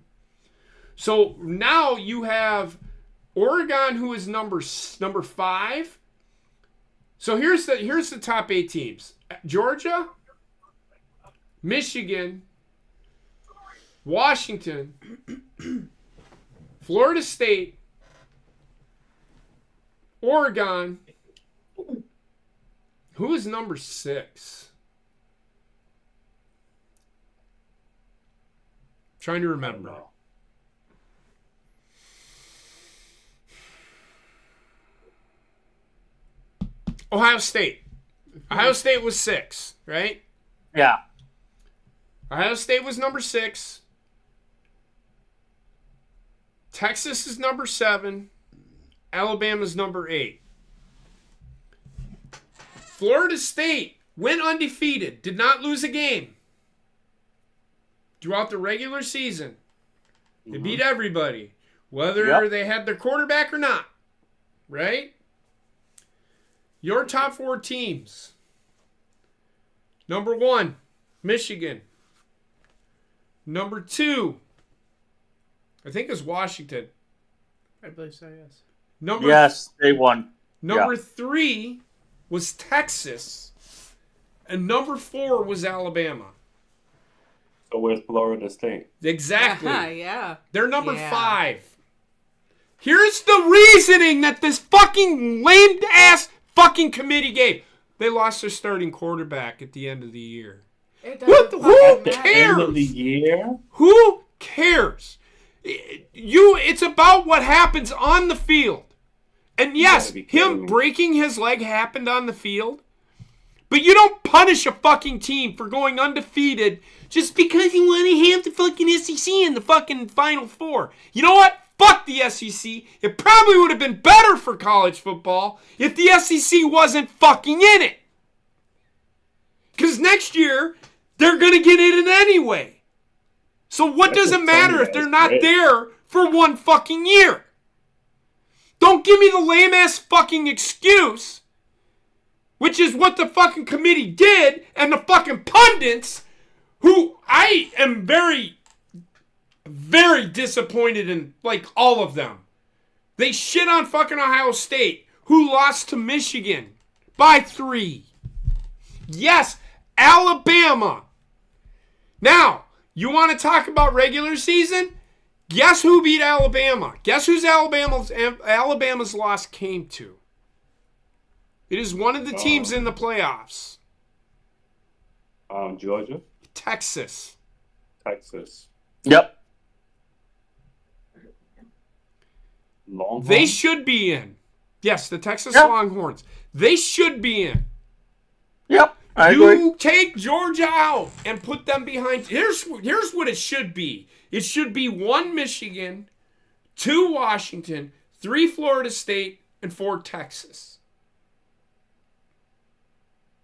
So now you have Oregon, who is number 5. So here's the top 8 teams: Georgia, Michigan, Washington, Florida State, Oregon. Who is number 6? Trying to remember. Ohio State. Ohio State was 6, right? Yeah. Ohio State was number 6. Texas is number 7. Alabama's number 8. Florida State went undefeated, did not lose a game throughout the regular season. They beat everybody, whether they had their quarterback or not, right? Your top 4 teams. Number 1, Michigan. Number 2, I think is Washington. I believe so, yes. Yes, they won. Number 3 was Texas, and number 4 was Alabama. So where's Florida State? Exactly. Yeah. They're number 5. Here's the reasoning that this fucking lame-ass fucking committee gave. They lost their starting quarterback at the end of the year. Who Who cares? cares? End of the year? Who cares? It's about what happens on the field. And yes, gotta be kidding him me. breaking his leg happened on the field. But you don't punish a fucking team for going undefeated just because you want to have the fucking SEC in the fucking Final Four. You know what? Fuck the SEC. It probably would have been better for college football if the SEC wasn't fucking in it. Because next year, they're going to get in it anyway. So what does it matter if they're not there for one fucking year? Don't give me the lame-ass fucking excuse, which is what the fucking committee did, and the fucking pundits, who I am very, very disappointed in, like, all of them. They shit on fucking Ohio State, who lost to Michigan by 3. Yes, Alabama. Now, you want to talk about regular season? Guess who beat Alabama? Guess who's Alabama's loss came to? It is one of the teams in the playoffs. Georgia, Texas. Yep. Longhorns. They should be in. Yes, the Texas Yep. Longhorns. They should be in. Yep. I agree. You take Georgia out and put them behind. Here's what it should be. It should be 1 Michigan, 2 Washington, 3 Florida State, and 4 Texas.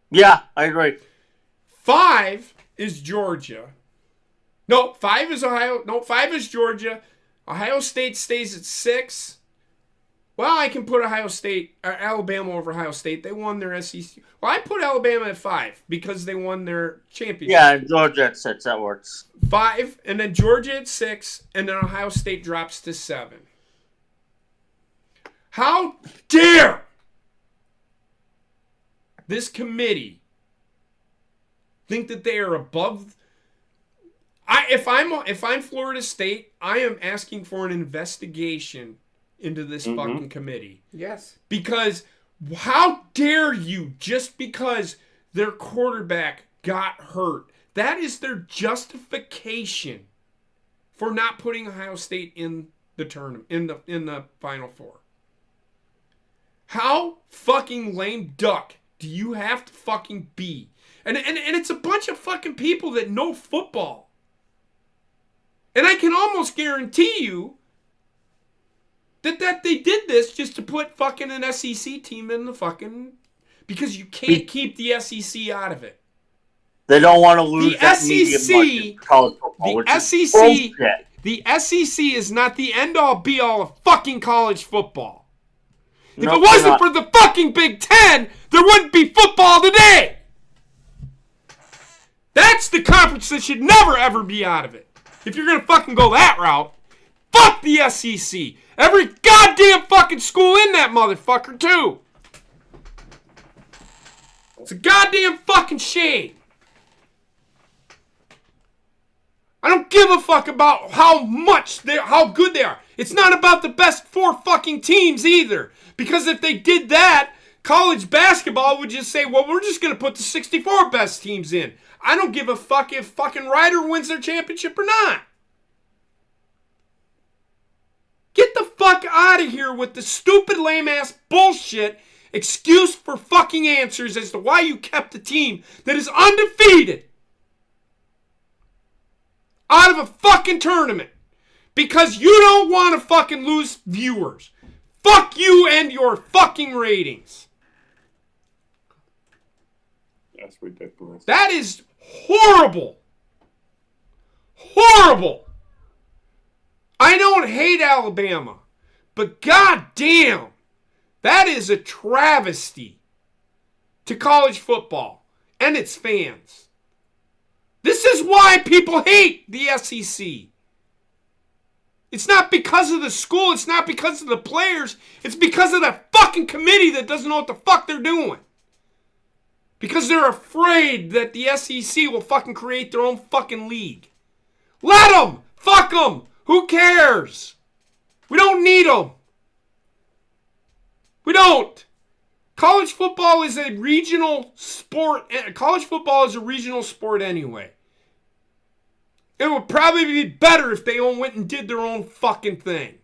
Yeah, I agree. 5 is Georgia. No, 5 is Ohio. No, 5 is Georgia. Ohio State stays at 6. Well, I can put Alabama over Ohio State. They won their SEC. Well, I put Alabama at 5 because they won their championship. Yeah, and Georgia at 6. That works. 5, and then Georgia at 6, and then Ohio State drops to 7. How dare this committee think that they are above? If I'm Florida State, I am asking for an investigation into this fucking committee. Yes. Because how dare you, just because their quarterback got hurt, that is their justification for not putting Ohio State in the tournament, in the Final Four. How fucking lame duck do you have to fucking be? And it's a bunch of fucking people that know football. And I can almost guarantee you that they did this just to put fucking an SEC team in the fucking... Because you can't keep the SEC out of it. They don't want to lose The that media SEC budget in college football, which is SEC bullshit. The SEC is not the end-all, be-all of fucking college football. If Nope, it wasn't they're not. for the fucking Big Ten, there wouldn't be football today. That's the conference that should never, ever be out of it. If you're going to fucking go that route, fuck the SEC. Every goddamn fucking school in that motherfucker, too. It's a goddamn fucking shame. I don't give a fuck about how good they are. It's not about the best 4 fucking teams either. Because if they did that, college basketball would just say, well, we're just going to put the 64 best teams in. I don't give a fuck if fucking Ryder wins their championship or not. Get the fuck out of here with the stupid lame-ass bullshit excuse for fucking answers as to why you kept a team that is undefeated out of a fucking tournament because you don't want to fucking lose viewers. Fuck you and your fucking ratings. That's ridiculous. That is horrible. Horrible. I don't hate Alabama, but goddamn, that is a travesty to college football and its fans. This is why people hate the SEC. It's not because of the school. It's not because of the players. It's because of that fucking committee that doesn't know what the fuck they're doing. Because they're afraid that the SEC will fucking create their own fucking league. Let them! Fuck them! Who cares? We don't need them. We don't. College football is a regional sport. College football is a regional sport anyway. It would probably be better if they all went and did their own fucking thing.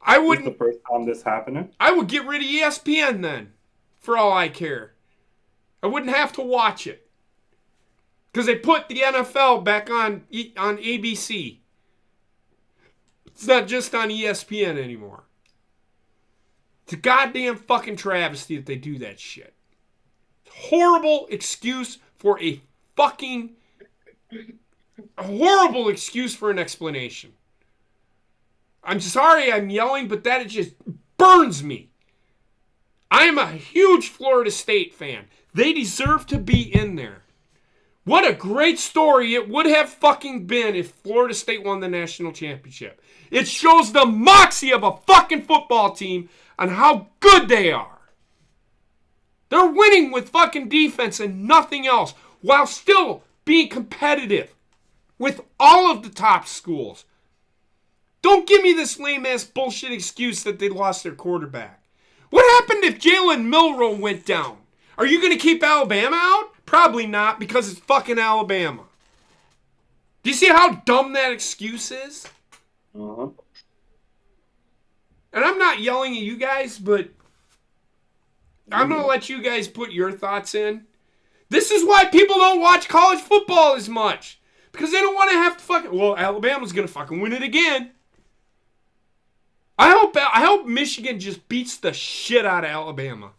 I This is wouldn't. the first time this happening. I would get rid of ESPN then, for all I care. I wouldn't have to watch it. Because they put the NFL back on ABC. It's not just on ESPN anymore. It's a goddamn fucking travesty that they do that shit. Horrible excuse for a fucking... A horrible excuse for an explanation. I'm sorry I'm yelling, but that just burns me. I am a huge Florida State fan. They deserve to be in there. What a great story it would have fucking been if Florida State won the national championship. It shows the moxie of a fucking football team on how good they are. They're winning with fucking defense and nothing else while still being competitive with all of the top schools. Don't give me this lame-ass bullshit excuse that they lost their quarterback. What happened if Jalen Milroe went down? Are you going to keep Alabama out? Probably not, because it's fucking Alabama. Do you see how dumb that excuse is? Uh-huh. And I'm not yelling at you guys, but I'm going to let you guys put your thoughts in. This is why people don't watch college football as much. Because they don't want to have to fucking... Well, Alabama's going to fucking win it again. I hope Michigan just beats the shit out of Alabama.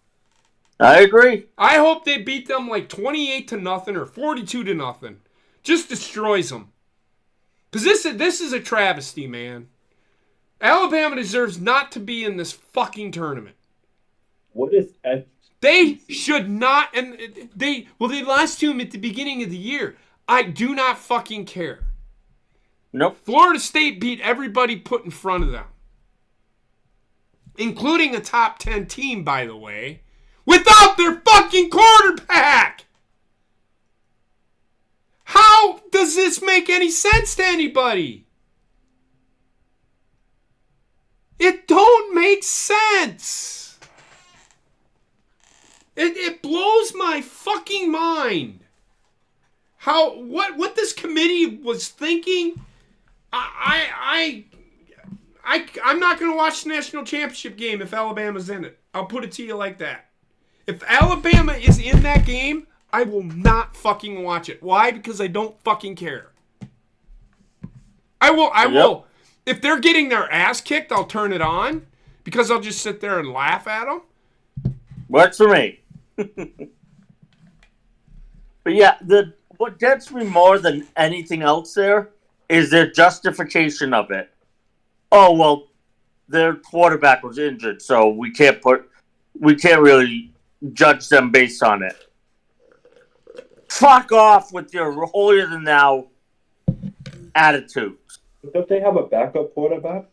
I agree. I hope they beat them like 28-0 or 42-0. Just destroys them. Because this is a travesty, man. Alabama deserves not to be in this fucking tournament. What is S? They should not, and they lost to them at the beginning of the year. I do not fucking care. Nope. Florida State beat everybody put in front of them. Including a top 10 team, by the way. Without their fucking quarterback! How does this make any sense to anybody? It don't make sense. It blows my fucking mind. What this committee was thinking. I'm not going to watch the national championship game if Alabama's in it. I'll put it to you like that. If Alabama is in that game, I will not fucking watch it. Why? Because I don't fucking care. I will. If they're getting their ass kicked, I'll turn it on because I'll just sit there and laugh at them. Works for me. But yeah, what gets me more than anything else there is their justification of it. Oh, well, their quarterback was injured, so we can't really judge them based on it. Fuck off with your holier-than-thou attitudes. Don't they have a backup quarterback?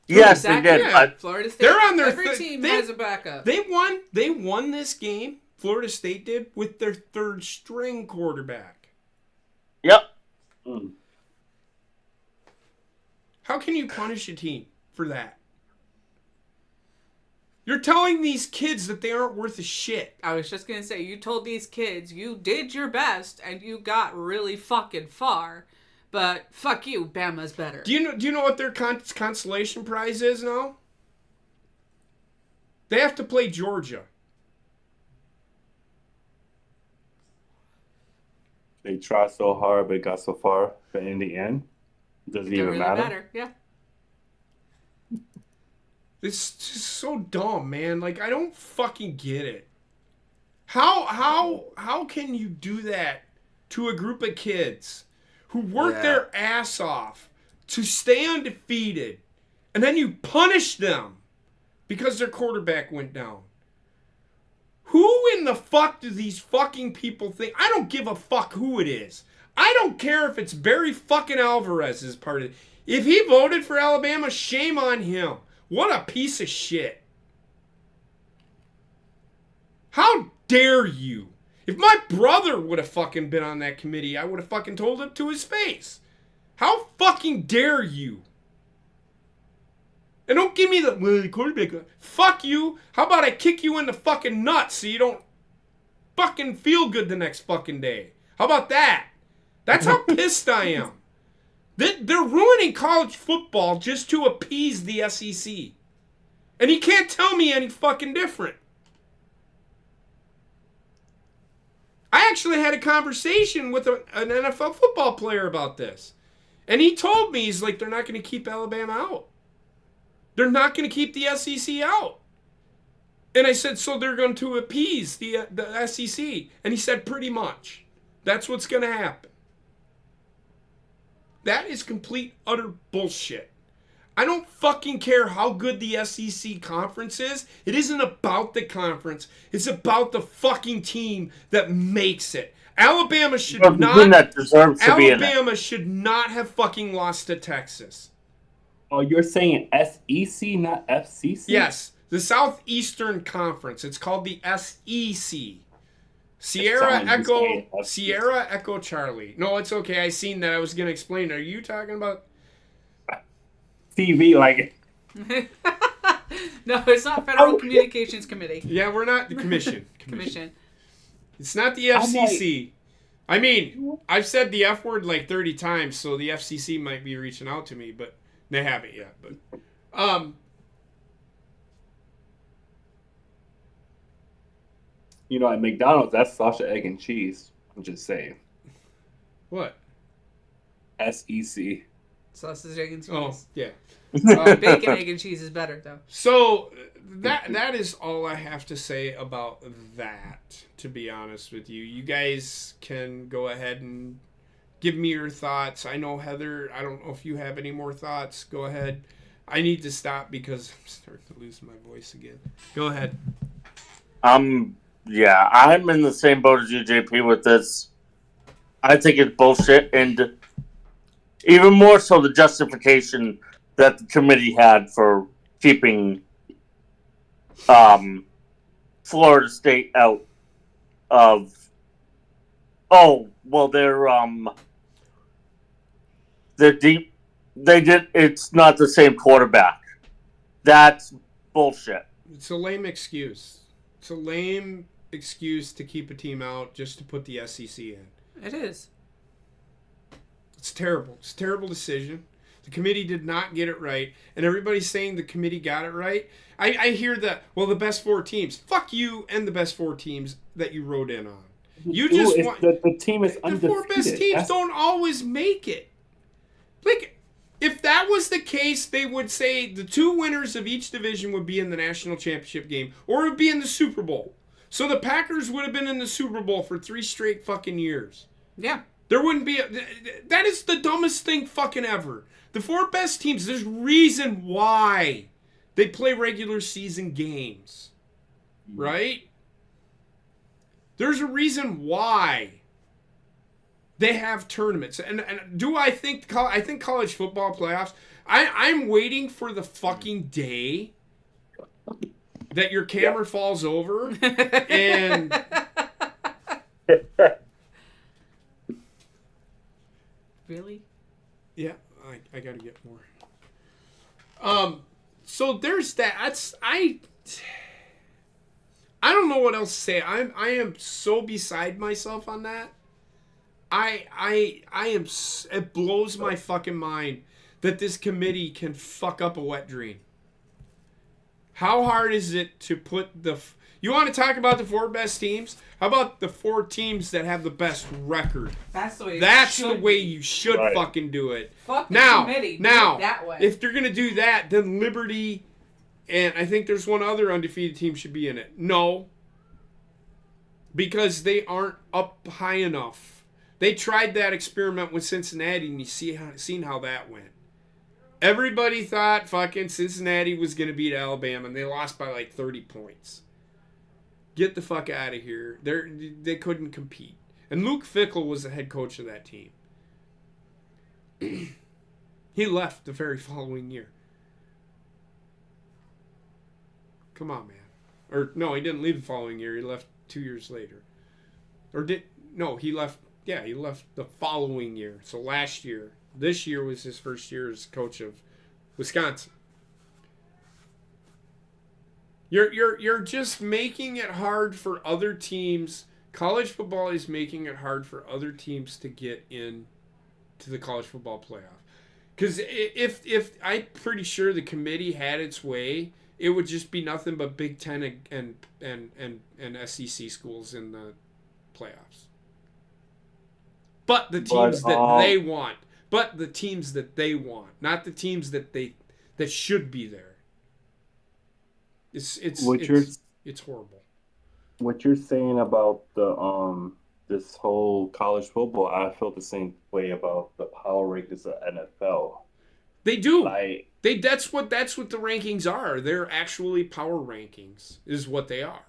Yes, Exactly. they did. Yeah. Florida State. They're on their every team has a backup. They won this game. Florida State did with their third string quarterback. Yep. Mm. How can you punish a team for that? You're telling these kids that they aren't worth a shit. I was just going to say, you told these kids you did your best and you got really fucking far. But fuck you, Bama's better. Do you know what their consolation prize is now? They have to play Georgia. They tried so hard, but got so far. But in the end, does it Don't even really matter? Yeah. It's just so dumb, man. Like, I don't fucking get it. How can you do that to a group of kids who work their ass off to stay undefeated, and then you punish them because their quarterback went down? Who in the fuck do these fucking people think? I don't give a fuck who it is. I don't care if it's Barry fucking Alvarez is part of it. If he voted for Alabama, shame on him. What a piece of shit. How dare you? If my brother would have fucking been on that committee, I would have fucking told him to his face. How fucking dare you? And don't give me the quarterback. Fuck you. How about I kick you in the fucking nuts so you don't fucking feel good the next fucking day? How about that? That's how pissed I am. They're ruining college football just to appease the SEC. And he can't tell me any fucking different. I actually had a conversation with an NFL football player about this. And he told me, he's like, they're not going to keep Alabama out. They're not going to keep the SEC out. And I said, so they're going to appease the SEC. And he said, pretty much. That's what's going to happen. That is complete, utter bullshit. I don't fucking care how good the SEC conference is. It isn't about the conference. It's about the fucking team that makes it. Alabama should The team that deserves to be in it. Alabama should not have fucking lost to Texas. Oh, you're saying SEC, not FCC? Yes, the Southeastern Conference. It's called the SEC. Sierra Echo Charlie. No, it's okay. I seen that. I was gonna explain. Are you talking about TV? Like, No, it's not Federal Communications Committee. Yeah, we're not the commission. Commission. It's not the FCC. I mean, I've said the F word like 30 times, so the FCC might be reaching out to me, but they haven't yet. But you know, at McDonald's, that's sausage, egg, and cheese. I'm just saying. what? SEC. Sausage, egg, and cheese. Oh, yeah. Bacon, egg, and cheese is better, though. So that is all I have to say about that, to be honest with you. You guys can go ahead and give me your thoughts. I know, Heather, I don't know if you have any more thoughts. Go ahead. I need to stop because I'm starting to lose my voice again. Go ahead. Yeah, I'm in the same boat as you, JP, with this. I think it's bullshit, and even more so the justification that the committee had for keeping Florida State out of. Oh, well, they're deep. They did. It's not the same quarterback. That's bullshit. It's a lame excuse. It's a lame excuse to keep a team out just to put the SEC in. It is. It's terrible. It's a terrible decision. The committee did not get it right, and everybody's saying the committee got it right. I hear that, well, the best four teams. Fuck you and the best four teams that you wrote in on. You just want the team is undefeated. The four best teams don't always make it. Like, if that was the case, they would say the two winners of each division would be in the national championship game, or it would be in the Super Bowl. So the Packers would have been in the Super Bowl for 3 straight fucking years. Yeah. There wouldn't be that is the dumbest thing fucking ever. The four best teams, there's reason why they play regular season games. Right? There's a reason why they have tournaments. And do I think college football playoffs, I'm waiting for the fucking day that your camera falls over and Really? yeah, I gotta get more. So there's that. I don't know what else to say. I am so beside myself on that. I am. It blows my fucking mind that this committee can fuck up a wet dream. How hard is it to put the? You want to talk about the four best teams? How about the 4 teams that have the best record? That's the way. You should Right. fucking do it. Fuck the Now, committee. Do now, it that way. if they're gonna do that, then Liberty, and I think there's one other undefeated team should be in it. No, because they aren't up high enough. They tried that experiment with Cincinnati, and you seen how that went. Everybody thought fucking Cincinnati was gonna beat Alabama, and they lost by like 30 points. Get the fuck out of here. They couldn't compete. And Luke Fickell was the head coach of that team. He left the very following year. Come on, man. Or, no, he didn't leave the following year. He left 2 years later. He left the following year. So last year. This year was his first year as coach of Wisconsin. You're just making it hard for other teams. college football is making it hard for other teams to get in to the college football playoff. Because if I'm pretty sure the committee had its way, it would just be nothing but Big Ten and SEC schools in the playoffs. But the teams they want. But the teams that they want, not the teams that should be there. It's horrible. What you're saying about the this whole college football, I feel the same way about the power rankings of NFL. They do. That's what the rankings are. They're actually power rankings, is what they are.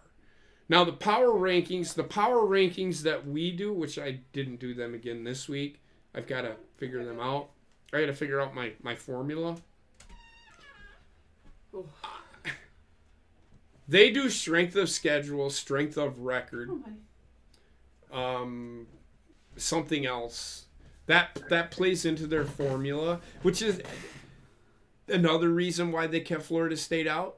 Now the power rankings that we do, which I didn't do them again this week. I've got to figure them out. I got to figure out my formula. They do strength of schedule, strength of record, something else that plays into their formula, which is another reason why they kept Florida State out,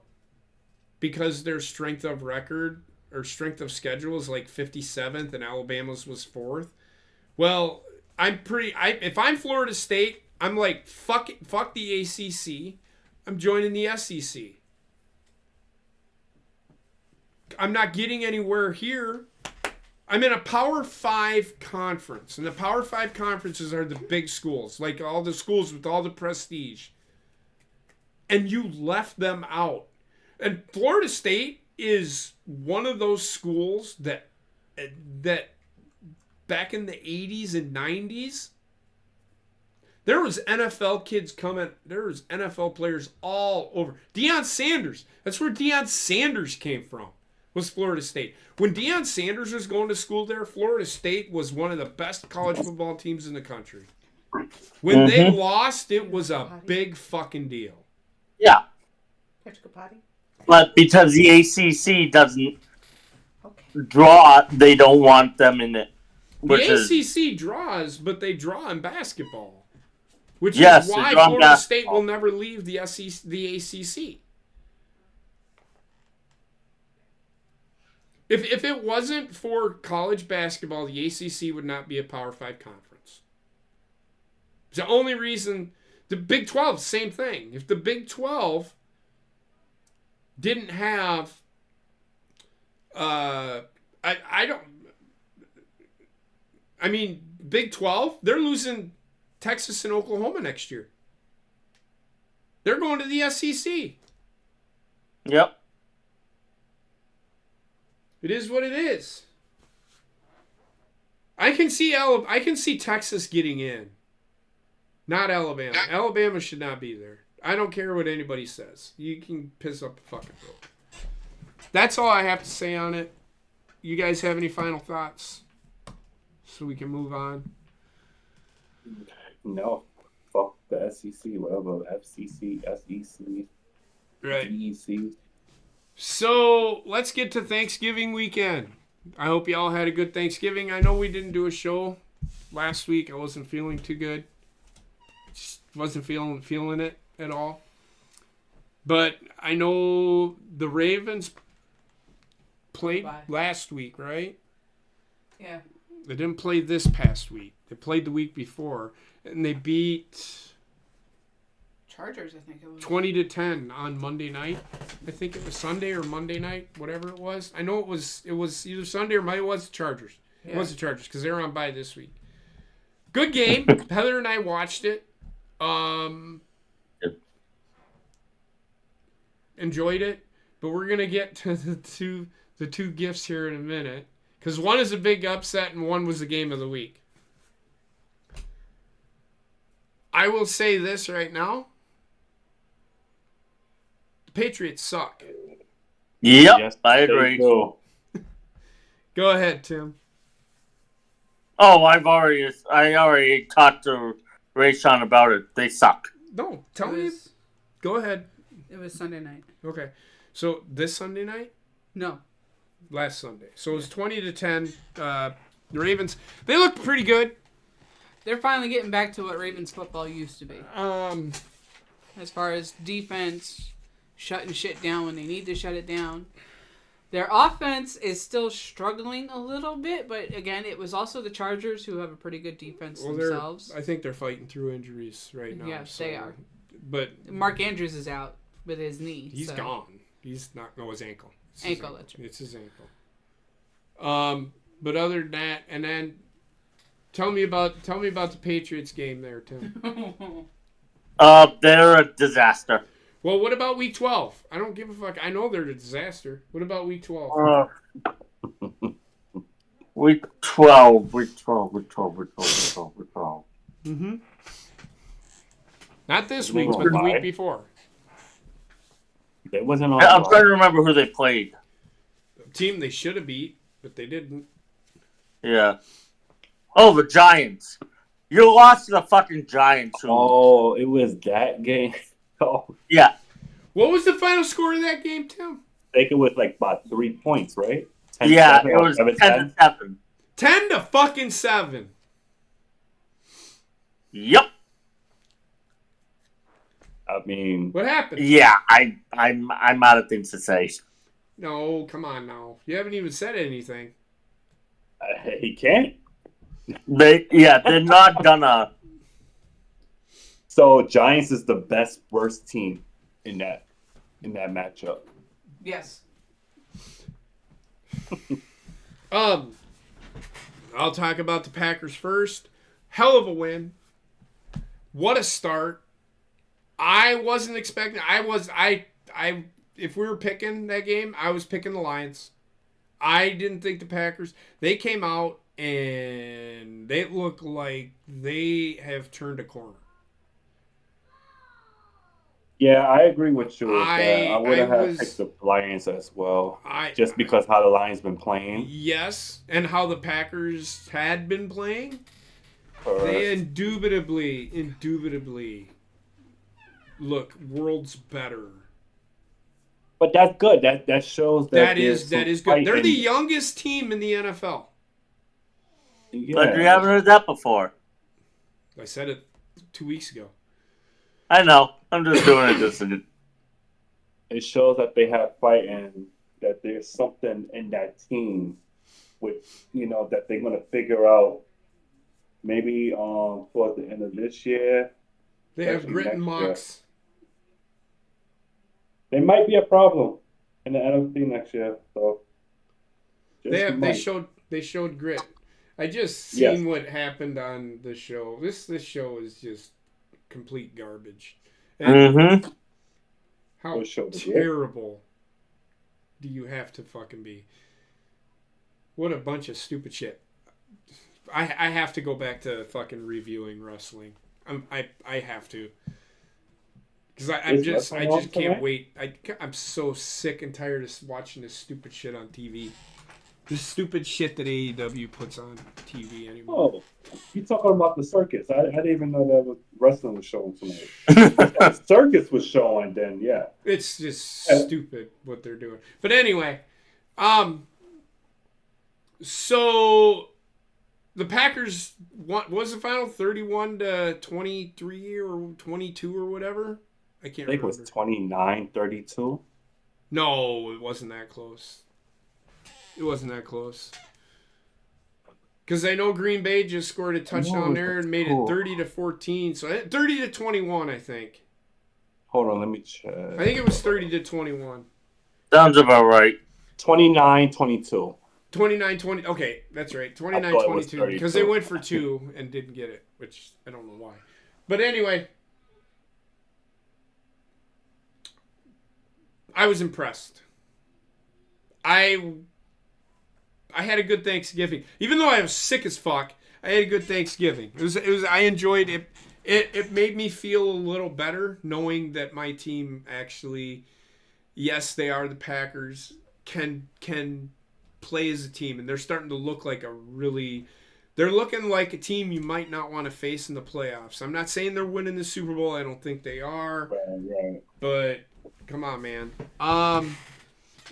because their strength of record or strength of schedule is like 57th and Alabama's was 4th. Well, if I'm Florida State, I'm like, fuck the ACC. I'm joining the SEC. I'm not getting anywhere here. I'm in a Power 5 conference. And the Power 5 conferences are the big schools, like all the schools with all the prestige. And you left them out. And Florida State is one of those schools that back in the 80s and 90s, there was NFL kids coming. There was NFL players all over. Deion Sanders. That's where Deion Sanders came from, was Florida State. When Deion Sanders was going to school there, Florida State was one of the best college football teams in the country. When they lost, it was a big fucking deal. Yeah. But because the ACC doesn't draw, they don't want them in it. The ACC draws, but they draw in basketball, which is why Florida Florida State will never leave the ACC. If it wasn't for college basketball, the ACC would not be a Power 5 conference. It's the only reason. The Big 12, same thing. If the Big 12 didn't have, Big 12, they're losing Texas and Oklahoma next year. They're going to the SEC. Yep. It is what it is. I can see Texas getting in. Not Alabama. Alabama should not be there. I don't care what anybody says. You can piss up the fucking road. That's all I have to say on it. You guys have any final thoughts? So we can move on. No. Fuck the SEC, whatever. FCC, SEC, right. DEC. So let's get to Thanksgiving weekend. I hope you all had a good Thanksgiving. I know we didn't do a show last week. I wasn't feeling too good. Just wasn't feeling it at all. But I know the Ravens played last week, right? Yeah. They didn't play this past week. They played the week before, and they beat Chargers, I think it was 20-10 on Monday night. I think it was Sunday or Monday night, whatever it was. I know it was either Sunday or Monday. It was the Chargers. Yeah. It was the Chargers because they were on bye this week. Good game. Heather and I watched it. Enjoyed it, but we're gonna get to the two gifts here in a minute because one is a big upset and one was the game of the week. I will say this right now. The Patriots suck. Yep, yes, I agree. Go ahead, Tim. Oh, I already talked to Rayshon about it. They suck. No, tell me. Go ahead. It was Sunday night. Okay. So this Sunday night? No. Last Sunday. So it was 20-10. The Ravens, they looked pretty good. They're finally getting back to what Ravens football used to be. As far as defense, shutting shit down when they need to shut it down. Their offense is still struggling a little bit, but again, it was also the Chargers who have a pretty good defense themselves. I think they're fighting through injuries right now. Yes, they are. But Mark Andrews is out with his knee. He's gone. He's not. No, his ankle. It's his ankle. That's right. It's his ankle. But other than that, and then tell me about the Patriots game there, Tim. They're a disaster. Well, what about Week 12? I don't give a fuck. I know they're a disaster. What about Week 12? Week 12. Mm-hmm. Not this week, but the week before. They wasn't on. I'm trying to remember who they played. A team they should have beat, but they didn't. Yeah. Oh, the Giants. You lost to the fucking Giants. Oh, it was that game. Oh, yeah. What was the final score of that game, Tim? I think it was like about 3 points, right? 10-7 it was 10-7. 10-7. Yep. I mean, What happened? Yeah, I'm out of things to say. No, come on now. You haven't even said anything. he can't. They're not gonna. So Giants is the worst team in that matchup. Yes. I'll talk about the Packers first. Hell of a win. What a start. I wasn't expecting. If we were picking that game, I was picking the Lions. I didn't think the Packers. They came out and they look like they have turned a corner. Yeah, I agree with you. I would have picked the Lions as well, just because how the Lions been playing. Yes, and how the Packers had been playing. Correct. They indubitably look worlds better. But that's good. That shows that is good. They're the youngest team in the NFL. Yeah. But we haven't heard that before. I said it 2 weeks ago. I know. I'm just doing it just to... It shows that they have fight and that there's something in that team, which that they're gonna figure out. Maybe towards the end of this year. They have grit and mox. They might be a problem in the NFC next year. So they showed grit. I just seen what happened on the show. This show is just complete garbage. And how terrible do you have to fucking be? What a bunch of stupid shit. I have to go back to fucking reviewing wrestling. I have to. Because I just can't wait. I'm so sick and tired of watching this stupid shit on TV. This stupid shit that AEW puts on TV anymore. Oh, you talking about the circus? I didn't even know that wrestling was showing tonight. If the circus was showing, then yeah. It's just stupid what they're doing. But anyway, so the Packers what was the final 31-23 or 22 or whatever? I can't remember. I think it was 29-32. No, it wasn't that close. It wasn't that close. Because I know Green Bay just scored a touchdown there and made it 30-14. So 30-21, I think. Hold on, let me check. I think it was 30-21. Sounds about right. 29-22. 29-20. Okay, that's right. 29-22. Because they went for 2 and didn't get it, which I don't know why. But anyway, I was impressed. I had a good Thanksgiving. Even though I was sick as fuck, I had a good Thanksgiving. It was I enjoyed it. It made me feel a little better knowing that my team actually, yes, they are the Packers, can play as a team, and they're starting to look like they're looking like a team you might not want to face in the playoffs. I'm not saying they're winning the Super Bowl. I don't think they are. Right. But come on, man.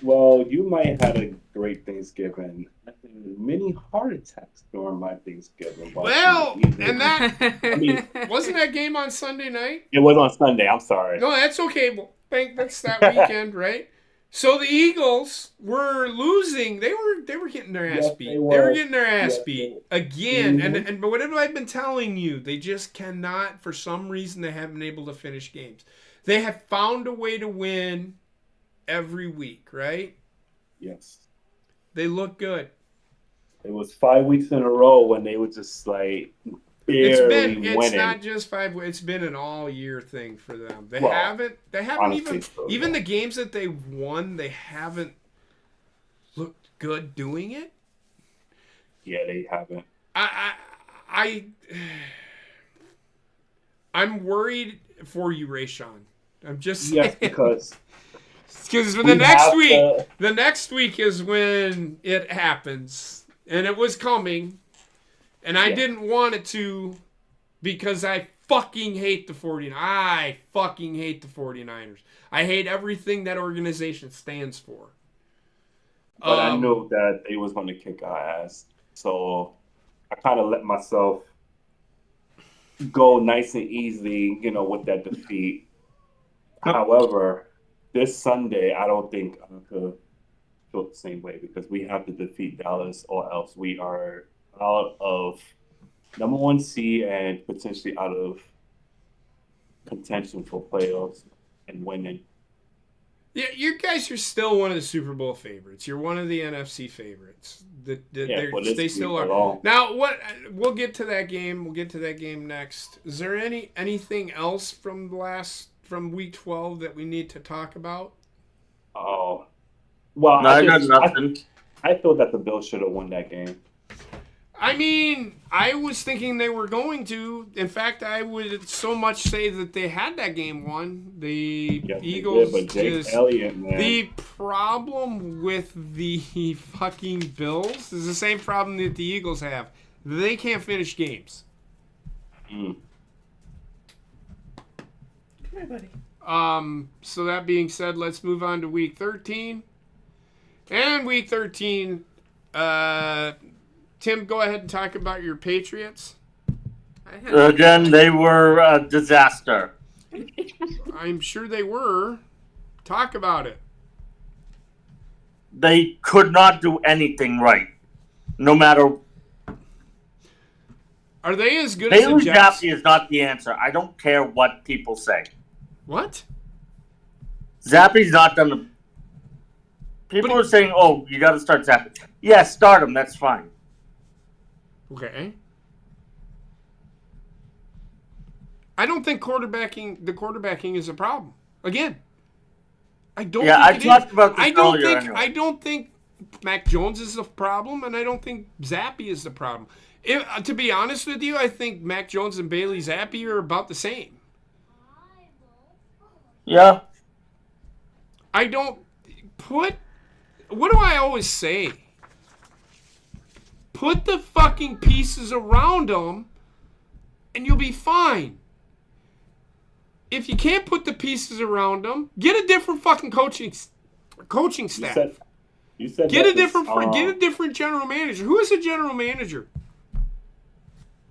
Well, you might have had a great Thanksgiving. I think many heart attacks during my Thanksgiving. Well, and that wasn't that game on Sunday night? It was on Sunday. I'm sorry. No, that's okay. Well, that's that weekend, right? So the Eagles were losing. They were getting their ass Yes, beat. they They were. were getting their ass Yes, beat they again. Mhm. And but whatever I've been telling you, they just cannot. For some reason, they haven't been able to finish games. They have found a way to win every week, right? Yes. They look good. It was 5 weeks in a row when they were just like barely It's winning. not just 5. It's been an all year thing for them. They Well, haven't honestly, even the games that they won. They haven't looked good doing it. Yeah, they haven't. I I'm worried for you, Rayshawn. I'm just saying. Yes, because Because we have to- the next week is when it happens, and it was coming, and I Yeah. didn't want it to, because I fucking hate the 49ers. I fucking hate the 49ers. I hate everything that organization stands for. but I knew that they was going to kick our ass, so I kind of let myself go nice and easy, with that defeat. However, this Sunday, I don't think I could feel the same way because we have to defeat Dallas, or else we are out of number 1 seed and potentially out of contention for playoffs and winning. Yeah, you guys are still one of the Super Bowl favorites. You're one of the NFC favorites. They still are. Alone. Now, we'll get to that game. We'll get to that game next. Is there anything else from Week 12 that we need to talk about? Oh, well, No, I got nothing. I thought that the Bills should have won that game. I mean, I was thinking they were going to. In fact, I would so much say that they had that game won. The Yes, Eagles they did, but Jake just. Elliott, man. The problem with the fucking Bills is the same problem that the Eagles have. They can't finish games. Mm. Come here, buddy. So that being said, let's move on to Week 13. And Week 13, Tim, go ahead and talk about your Patriots. Again, they were a disaster. I'm sure they were. Talk about it. They could not do anything right. No matter. Are they as good as the Bailey Jets? Zappi is not the answer. I don't care what people say. What? Zappi's not done the. People are saying, "Oh, you got to start Zappi." Yeah, start him. That's fine. Okay. I don't think the quarterbacking is a problem. Again, I don't. Yeah, I think talked about this I don't earlier. think. Anyway. I don't think Mac Jones is the problem, and I don't think Zappi is the problem. To be honest with you, I think Mac Jones and Bailey Zappi are about the same. Yeah. I don't put. What do I always say? Put the fucking pieces around them, and you'll be fine. If you can't put the pieces around them, get a different fucking coaching staff. You said Get that a different general manager. Who is the general manager?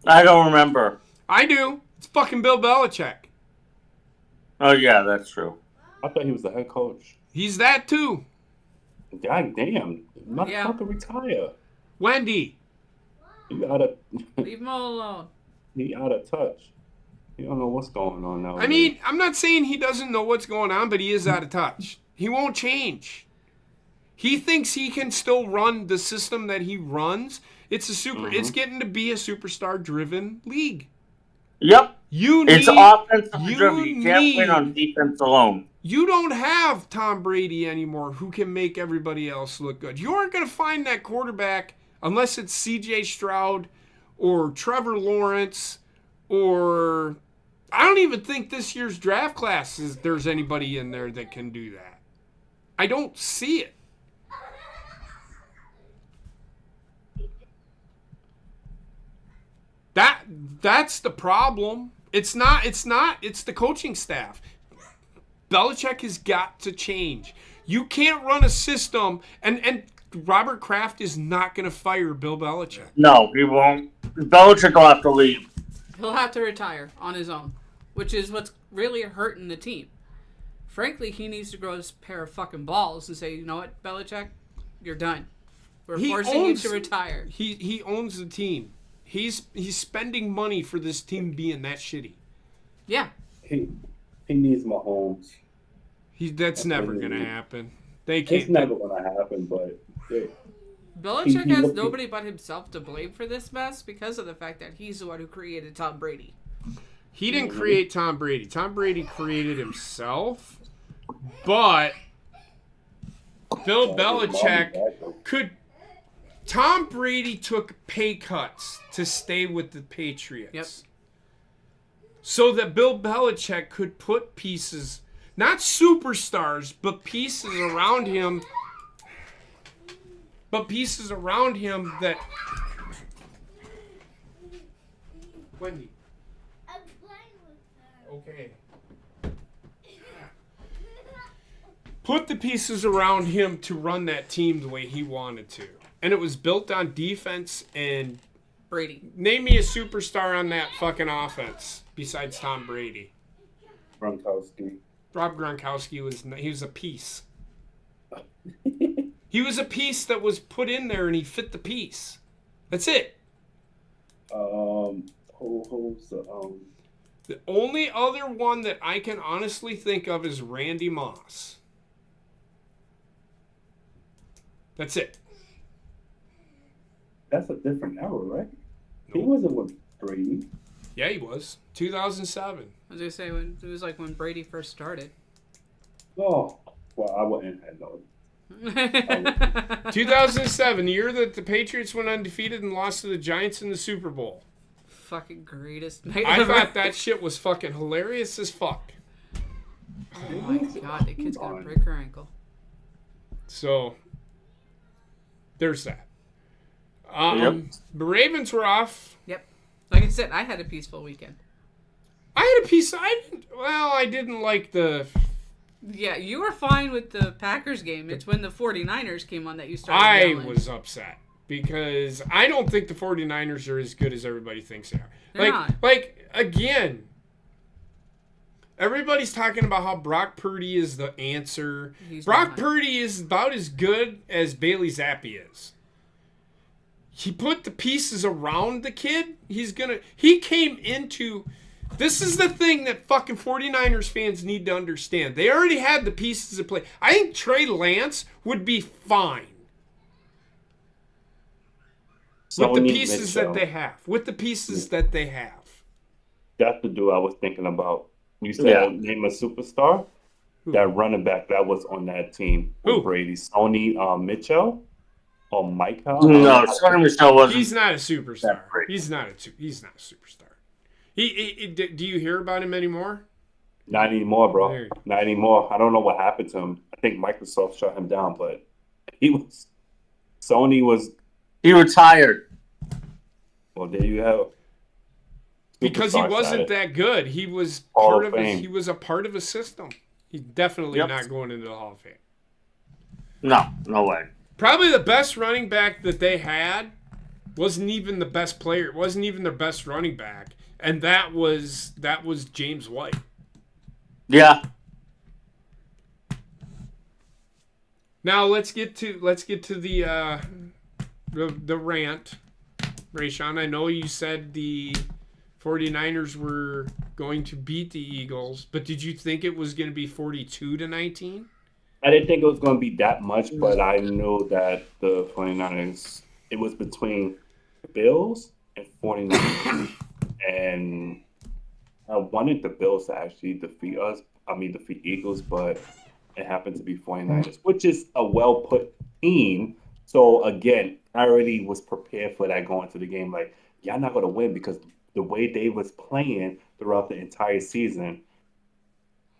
I don't remember. I do. It's fucking Bill Belichick. Oh, yeah, that's true. I thought he was the head coach. He's that too. God damn. Not Yeah. about to retire. Wendy. He out of Leave him all alone. he out of touch. You don't know what's going on now. I mean, I'm not saying he doesn't know what's going on, but he is out of touch. He won't change. He thinks he can still run the system that he runs. It's getting to be a superstar driven league. Yep. It's offensive you driven. You can't win on defense alone. You don't have Tom Brady anymore who can make everybody else look good. You aren't going to find that quarterback unless it's C.J. Stroud or Trevor Lawrence or I don't even think this year's draft class there's anybody in there that can do that. I don't see it. That's the problem. It's the coaching staff. Belichick has got to change. You can't run a system, and Robert Kraft is not going to fire Bill Belichick. No, he won't. Belichick will have to leave. He'll have to retire on his own, which is what's really hurting the team. Frankly, he needs to grow his pair of fucking balls and say, you know what, Belichick, you're done. We're forcing you to retire. He owns the team. He's spending money for this team being that shitty. Yeah. He needs Mahomes. That's never gonna happen. They can't. It's never gonna happen, but Belichick he has looked- nobody but himself to blame for this mess because of the fact that he's the one who created Tom Brady. He didn't create Tom Brady. Tom Brady created himself, but Bill Belichick could. Tom Brady took pay cuts to stay with the Patriots. Yep. So that Bill Belichick could put pieces, not superstars, but pieces around him. But pieces around him that. Wendy. I'm playing with her. Okay. Put the pieces around him to run that team the way he wanted to. And it was built on defense and Brady. name me a superstar on that fucking offense besides Tom Brady. Gronkowski. Rob Gronkowski was a piece. He was a piece that was put in there and he fit the piece. That's it. Who's The only other one that I can honestly think of is Randy Moss. That's it. That's a different era, right? He Nope. wasn't with Brady. Yeah, he was. 2007. I was gonna say it was like when Brady first started. Oh, well, I wouldn't have known. 2007, the year that the Patriots went undefeated and lost to the Giants in the Super Bowl. Fucking greatest night I ever. thought that shit was fucking hilarious as fuck. Oh my god, the kid's gonna break her ankle. So, there's that. Yep. The Ravens were off. Yep. Like I said, I had a peaceful weekend. I had a piece. I didn't like the. Yeah, you were fine with the Packers game. It's when the 49ers came on that you started I yelling. was upset because I don't think the 49ers are as good as everybody thinks they are. They're not. Like again, everybody's talking about how Brock Purdy is the answer. He's Brock not. Purdy is about as good as Bailey Zappi is. He put the pieces around the kid. He came into. This is the thing that fucking 49ers fans need to understand. They already had the pieces to play. I think Trey Lance would be fine with the pieces that they have. With the pieces that they have. That's the dude I was thinking about. You said name a superstar. Who? That running back that was on that team with Who? Brady. Sony Mitchell or Michael? No, Sonny Michelle wasn't. He's not a superstar. That great. He's not a superstar. Do you hear about him anymore? Not anymore, bro. There. Not anymore. I don't know what happened to him. I think Microsoft shut him down, but Sony was. He retired. Well, there you have. Because he Superstar wasn't status. that good. He was Hall part of of Fame. he was a part of a system. He's definitely Yep. not going into the Hall of Fame. No way. Probably the best running back that they had wasn't even the best player. It wasn't even their best running back, and that was James White. Yeah. Now let's get to the rant. Rayshawn, I know you said the 49ers were going to beat the Eagles, but did you think it was going to be 42-19? I didn't think it was going to be that much, but I knew that the 49ers, it was between Bills and 49ers. And I wanted the Bills to actually defeat Eagles, but it happened to be 49ers, which is a well-put team. So, again, I already was prepared for that going into the game. Like, y'all not going to win because the way they was playing throughout the entire season,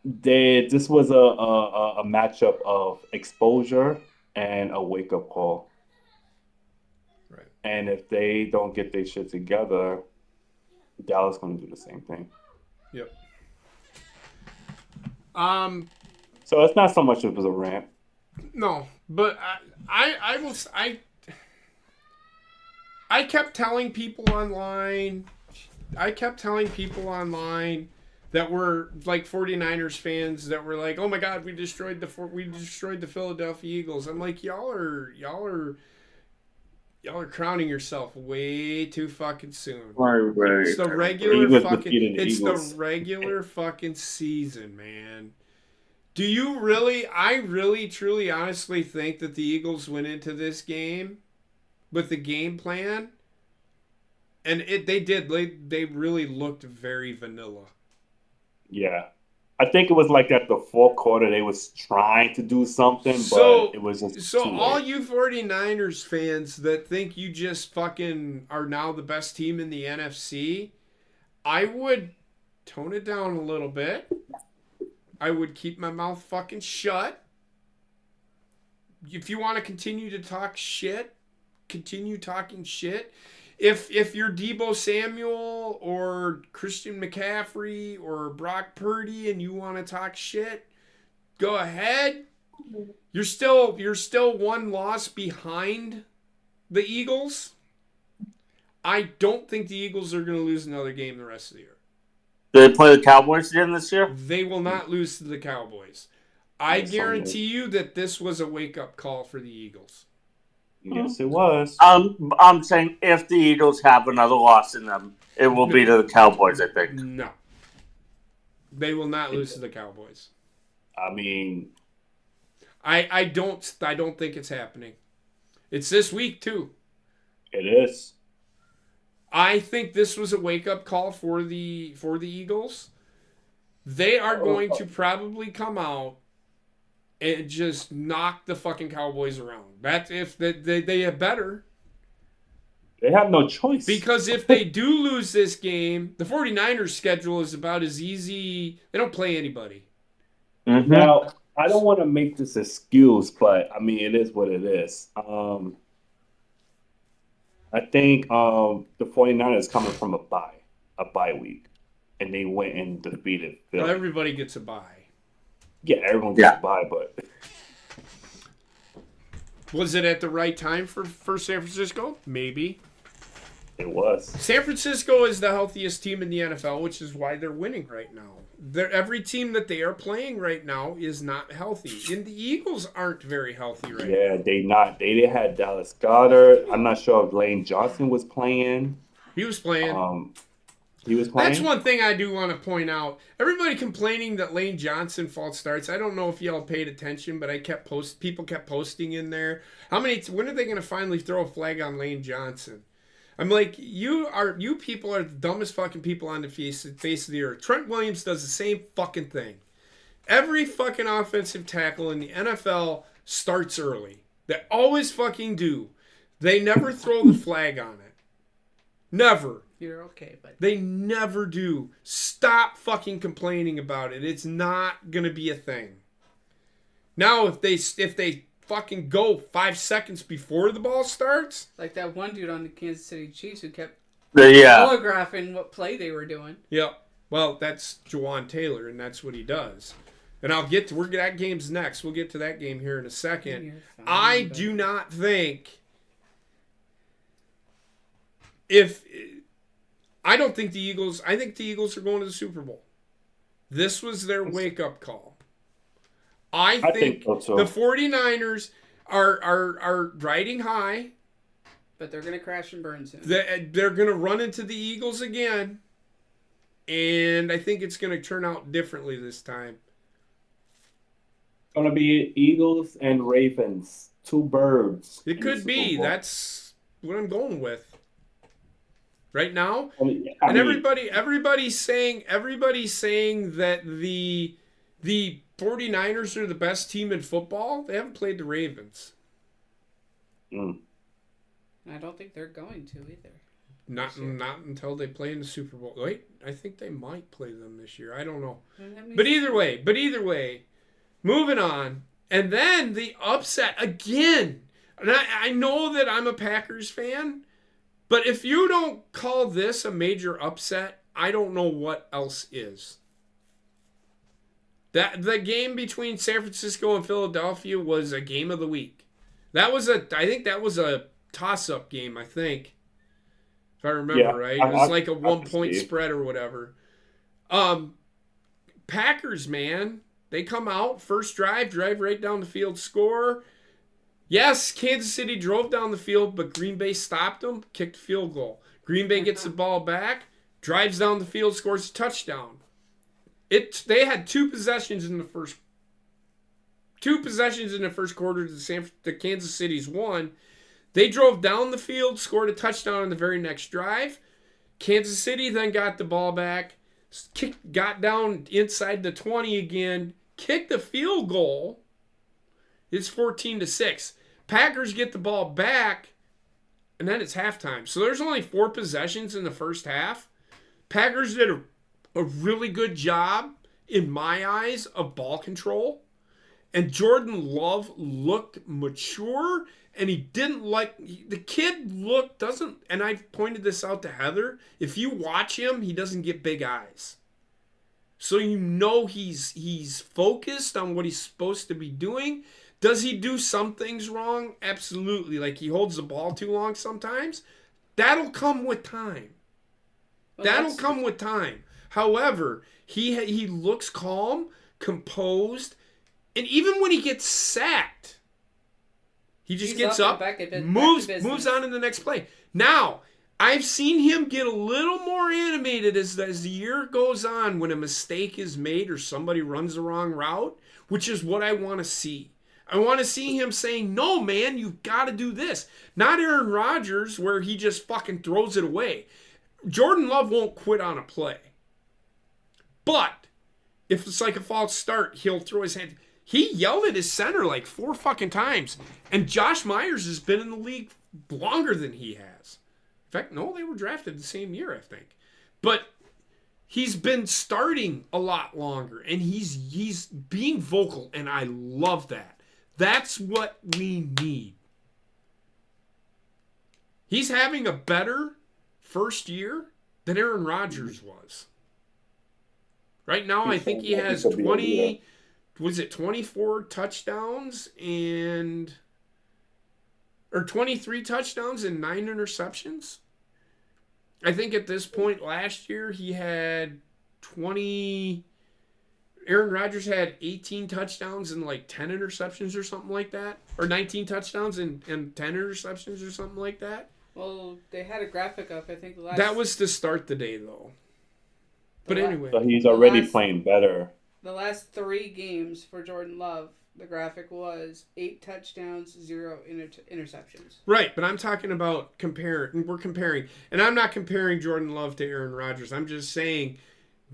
this was a matchup of exposure and a wake-up call. Right. And if they don't get their shit together, Dallas going to do the same thing. Yep. So it's not so much of a rant. No, but I kept telling people online. that were like 49ers fans that were like, "Oh my God, we destroyed the Philadelphia Eagles." I'm like, y'all are crowning yourself way too fucking soon. Right. It's the regular Eagles fucking. defeated the It's Eagles. the regular fucking season, man. Do you really? I really, truly, honestly think that the Eagles went into this game with the game plan, and they did. They really looked very vanilla. Yeah. I think it was like at the fourth quarter they was trying to do something, So, but it was just so too all late. you 49ers fans that think you just fucking are now the best team in the NFC, I would tone it down a little bit. I would keep my mouth fucking shut. If you want to continue to talk shit, continue talking shit. If you're Debo Samuel or Christian McCaffrey or Brock Purdy and you want to talk shit, go ahead. You're still one loss behind the Eagles. I don't think the Eagles are going to lose another game the rest of the year. Do they play the Cowboys again this year? They will not lose to the Cowboys. I Yes, guarantee you that this was a wake-up call for the Eagles. Yes, it was. I'm saying if the Eagles have another loss in them, it will be to the Cowboys, I think. No. They will not lose to the Cowboys. I mean, I don't think it's happening. It's this week too. it is. I think this was a wake-up call for the Eagles. They are going to probably come out and just knock the fucking Cowboys around. That's if they have better. They have no choice. Because if they do lose this game, the 49ers schedule is about as easy. They don't play anybody. Mm-hmm. Now, I don't want to make this excuse, but I mean, it is what it is. I think the 49ers coming from a bye week, and they went and defeated Philly. Well, everybody gets a bye. Yeah, everyone gets a bye, but Was it at the right time for San Francisco? Maybe. it was. San Francisco is the healthiest team in the NFL, which is why they're winning right now. Every team that they are playing right now is not healthy. And the Eagles aren't very healthy right now. Yeah, they had Dallas Goddard. I'm not sure if Lane Johnson was playing. He was playing. He was playing. That's one thing I do want to point out. Everybody complaining that Lane Johnson false starts. I don't know if y'all paid attention, but people kept posting in there. When are they going to finally throw a flag on Lane Johnson? I'm like, you people are the dumbest fucking people on the face of the earth. Trent Williams does the same fucking thing. Every fucking offensive tackle in the NFL starts early. They always fucking do. They never throw the flag on it. Never. You're okay, but They never do. Stop fucking complaining about it. It's not gonna be a thing. Now, if they fucking go 5 seconds before the ball starts, like that one dude on the Kansas City Chiefs who kept Yeah. holographing what play they were doing. yep. Well, that's Jawan Taylor, and that's what he does. And that game's next. We'll get to that game here in a second. You're fine, I but- do not think I don't think the Eagles. I think the Eagles are going to the Super Bowl. This was their wake-up call. I think so too. the 49ers are riding high. But they're gonna crash and burn soon. They're going to run into the Eagles again. And I think it's going to turn out differently this time. It's gonna be Eagles and Ravens, two birds. It in could the be. Super Bowl. That's what I'm going with. Right now, I mean, everybody's saying that the 49ers are the best team in football. They haven't played the Ravens. I don't think they're going to either. Not until they play in the Super Bowl. Wait, I think they might play them this year. I don't know. But either way, moving on. And then the upset again. And I know that I'm a Packers fan, but if you don't call this a major upset, I don't know what else is. The game between San Francisco and Philadelphia was a game of the week. I think that was a toss-up game, I think. If I remember right. It was like a 1-point spread or whatever. Packers, man, they come out, first drive right down the field, score. Yes, Kansas City drove down the field, but Green Bay stopped them, kicked a field goal. Green Bay gets the ball back, drives down the field, scores a touchdown. They had two possessions in the first quarter. The Kansas City's won. They drove down the field, scored a touchdown on the very next drive. Kansas City then got the ball back, got down inside the 20 again, kicked the field goal. It's 14-6. Packers get the ball back, and then it's halftime. So there's only 4 possessions in the first half. Packers did a really good job, in my eyes, of ball control. And Jordan Love looked mature, and he didn't the kid doesn't, and I've pointed this out to Heather, if you watch him, he doesn't get big eyes. So you know he's focused on what he's supposed to be doing. Does he do some things wrong? Absolutely. Like he holds the ball too long sometimes. That'll come with time. Come with time. However, he looks calm, composed, and even when he gets sacked, he just gets up, moves on to the next play. Now, I've seen him get a little more animated as the year goes on when a mistake is made or somebody runs the wrong route, which is what I want to see. I want to see him saying, no, man, you've got to do this. Not Aaron Rodgers, where he just fucking throws it away. Jordan Love won't quit on a play. But if it's like a false start, he'll throw his hand. He yelled at his center like 4 fucking times. And Josh Myers has been in the league longer than he has. In fact, no, they were drafted the same year, I think. But he's been starting a lot longer. And he's being vocal, and I love that. That's what we need. He's having a better first year than Aaron Rodgers was. Right now, I think he has 24 touchdowns or 23 touchdowns and 9 interceptions. I think at this point last year, he had 20... Aaron Rodgers had 18 touchdowns and like 10 interceptions or something like that. Or 19 touchdowns and 10 interceptions or something like that. Well, they had a graphic up, I think. That was to start the day, though. But anyway. So he's already playing better. The last 3 games for Jordan Love, the graphic was 8 touchdowns, 0 interceptions. Right, but I'm talking about we're comparing. And I'm not comparing Jordan Love to Aaron Rodgers. I'm just saying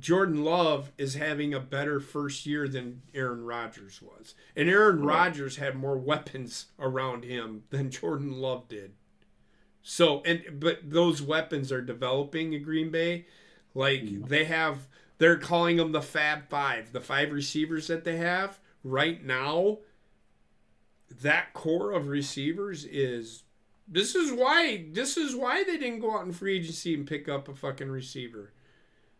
Jordan Love is having a better first year than Aaron Rodgers was. And Aaron Rodgers had more weapons around him than Jordan Love did. So, but those weapons are developing in Green Bay. Like, they're calling them the Fab Five. The 5 receivers that they have right now, that core of receivers this is why they didn't go out in free agency and pick up a fucking receiver.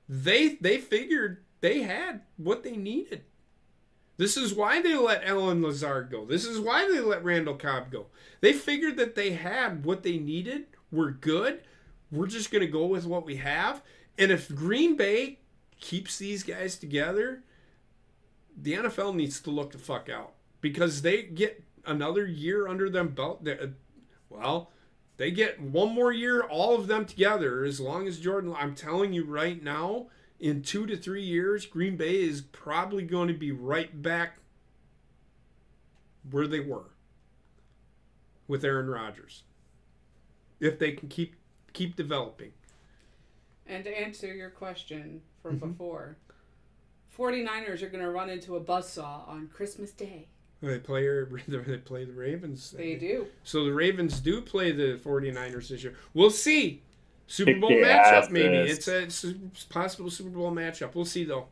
They figured they had what they needed. This is why they let Allen Lazard go. This is why they let Randall Cobb go. They figured that they had what they needed. We're good. We're just going to go with what we have. And if Green Bay keeps these guys together, the NFL needs to look the fuck out. Because they get another year under them belt. They get one more year, all of them together, as long as Jordan... I'm telling you right now, in 2 to 3 years, Green Bay is probably going to be right back where they were with Aaron Rodgers. If they can keep developing. And to answer your question from before, 49ers are going to run into a buzzsaw on Christmas Day. They play the Ravens. They do. So the Ravens do play the 49ers this year. We'll see. Super Bowl matchup, maybe. It's a possible Super Bowl matchup. We'll see, though.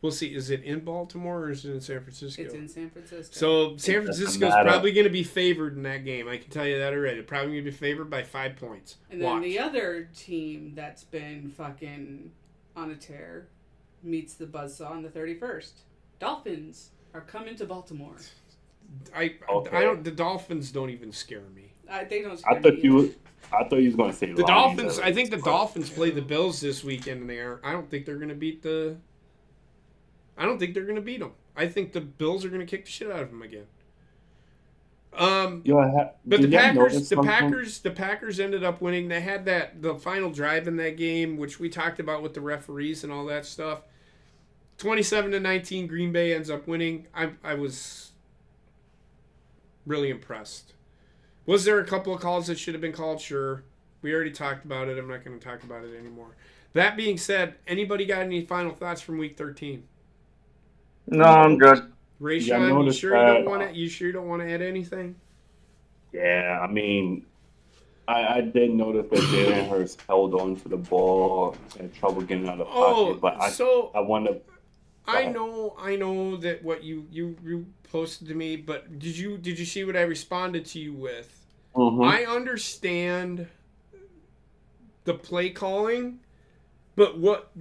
We'll see. Is it in Baltimore or is it in San Francisco? It's in San Francisco. So San Francisco's probably going to be favored in that game. I can tell you that already. They're probably going to be favored by 5 points. And then the other team that's been fucking on a tear meets the buzzsaw on the 31st. Dolphins are coming to Baltimore. The Dolphins don't even scare me. They don't I scare thought me you. either. I thought you was going to say The Lions, Dolphins. at I think the least. Dolphins play the Bills this weekend, and I don't think they're going to beat the. I don't think they're going to beat them. I think the Bills are going to kick the shit out of them again. But did y'all notice something? the Packers ended up winning. They had the final drive in that game, which we talked about with the referees and all that stuff. 27-19, Green Bay ends up winning. I was really impressed. Was there a couple of calls that should have been called? Sure. We already talked about it. I'm not going to talk about it anymore. That being said, anybody got any final thoughts from Week 13? No, I'm good. Rayshawn, noticed you sure you don't want to add anything? Yeah, I mean, I did notice that Jalen Hurts held on to the ball, had trouble getting out of the pocket, but I want to. I know that what you posted to me, but did you see what I responded to you with? Mm-hmm. I understand the play calling, but what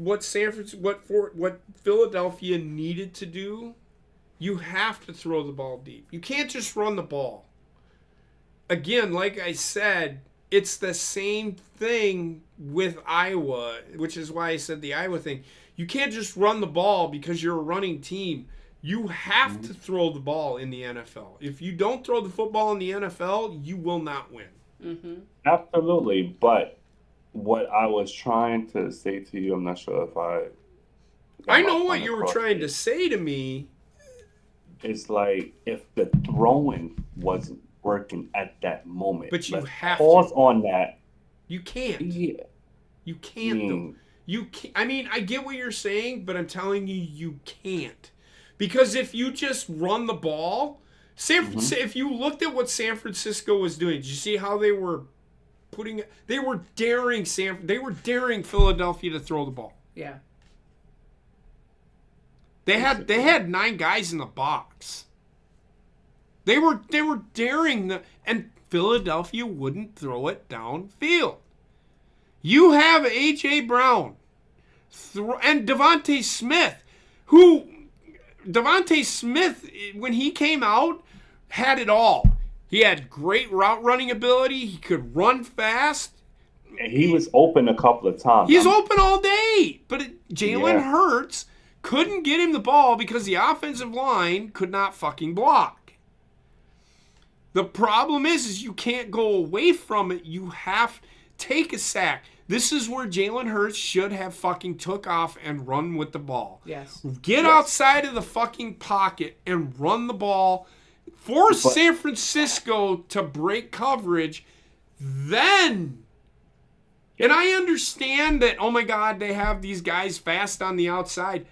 Philadelphia needed to do, you have to throw the ball deep. You can't just run the ball. Again, like I said, it's the same thing with Iowa, which is why I said the Iowa thing. You can't just run the ball because you're a running team. You have to throw the ball in the NFL. If you don't throw the football in the NFL, you will not win. Mm-hmm. Absolutely, but what I was trying to say to you, I'm not sure if I know what you were trying to say to me. It's like if the throwing wasn't working at that moment, but you have pause to on that. You can't. Yeah. You can't. Though. You can't. I mean, I get what you're saying, but I'm telling you, you can't. Because if you just run the ball, if you looked at what San Francisco was doing, did you see how they were daring Philadelphia to throw the ball. Yeah. They had 9 guys in the box. They were daring and Philadelphia wouldn't throw it downfield. You have A.J. Brown and Devontae Smith, when he came out, had it all. He had great route running ability. He could run fast. And he was open a couple of times. He's open all day. But Jalen Hurts couldn't get him the ball because the offensive line could not fucking block. The problem is you can't go away from it. You have to take a sack. This is where Jalen Hurts should have fucking took off and run with the ball. Yes. Get outside of the fucking pocket and run the ball. Force San Francisco to break coverage. Then, and I understand that, oh my God, they have these guys fast on the outside.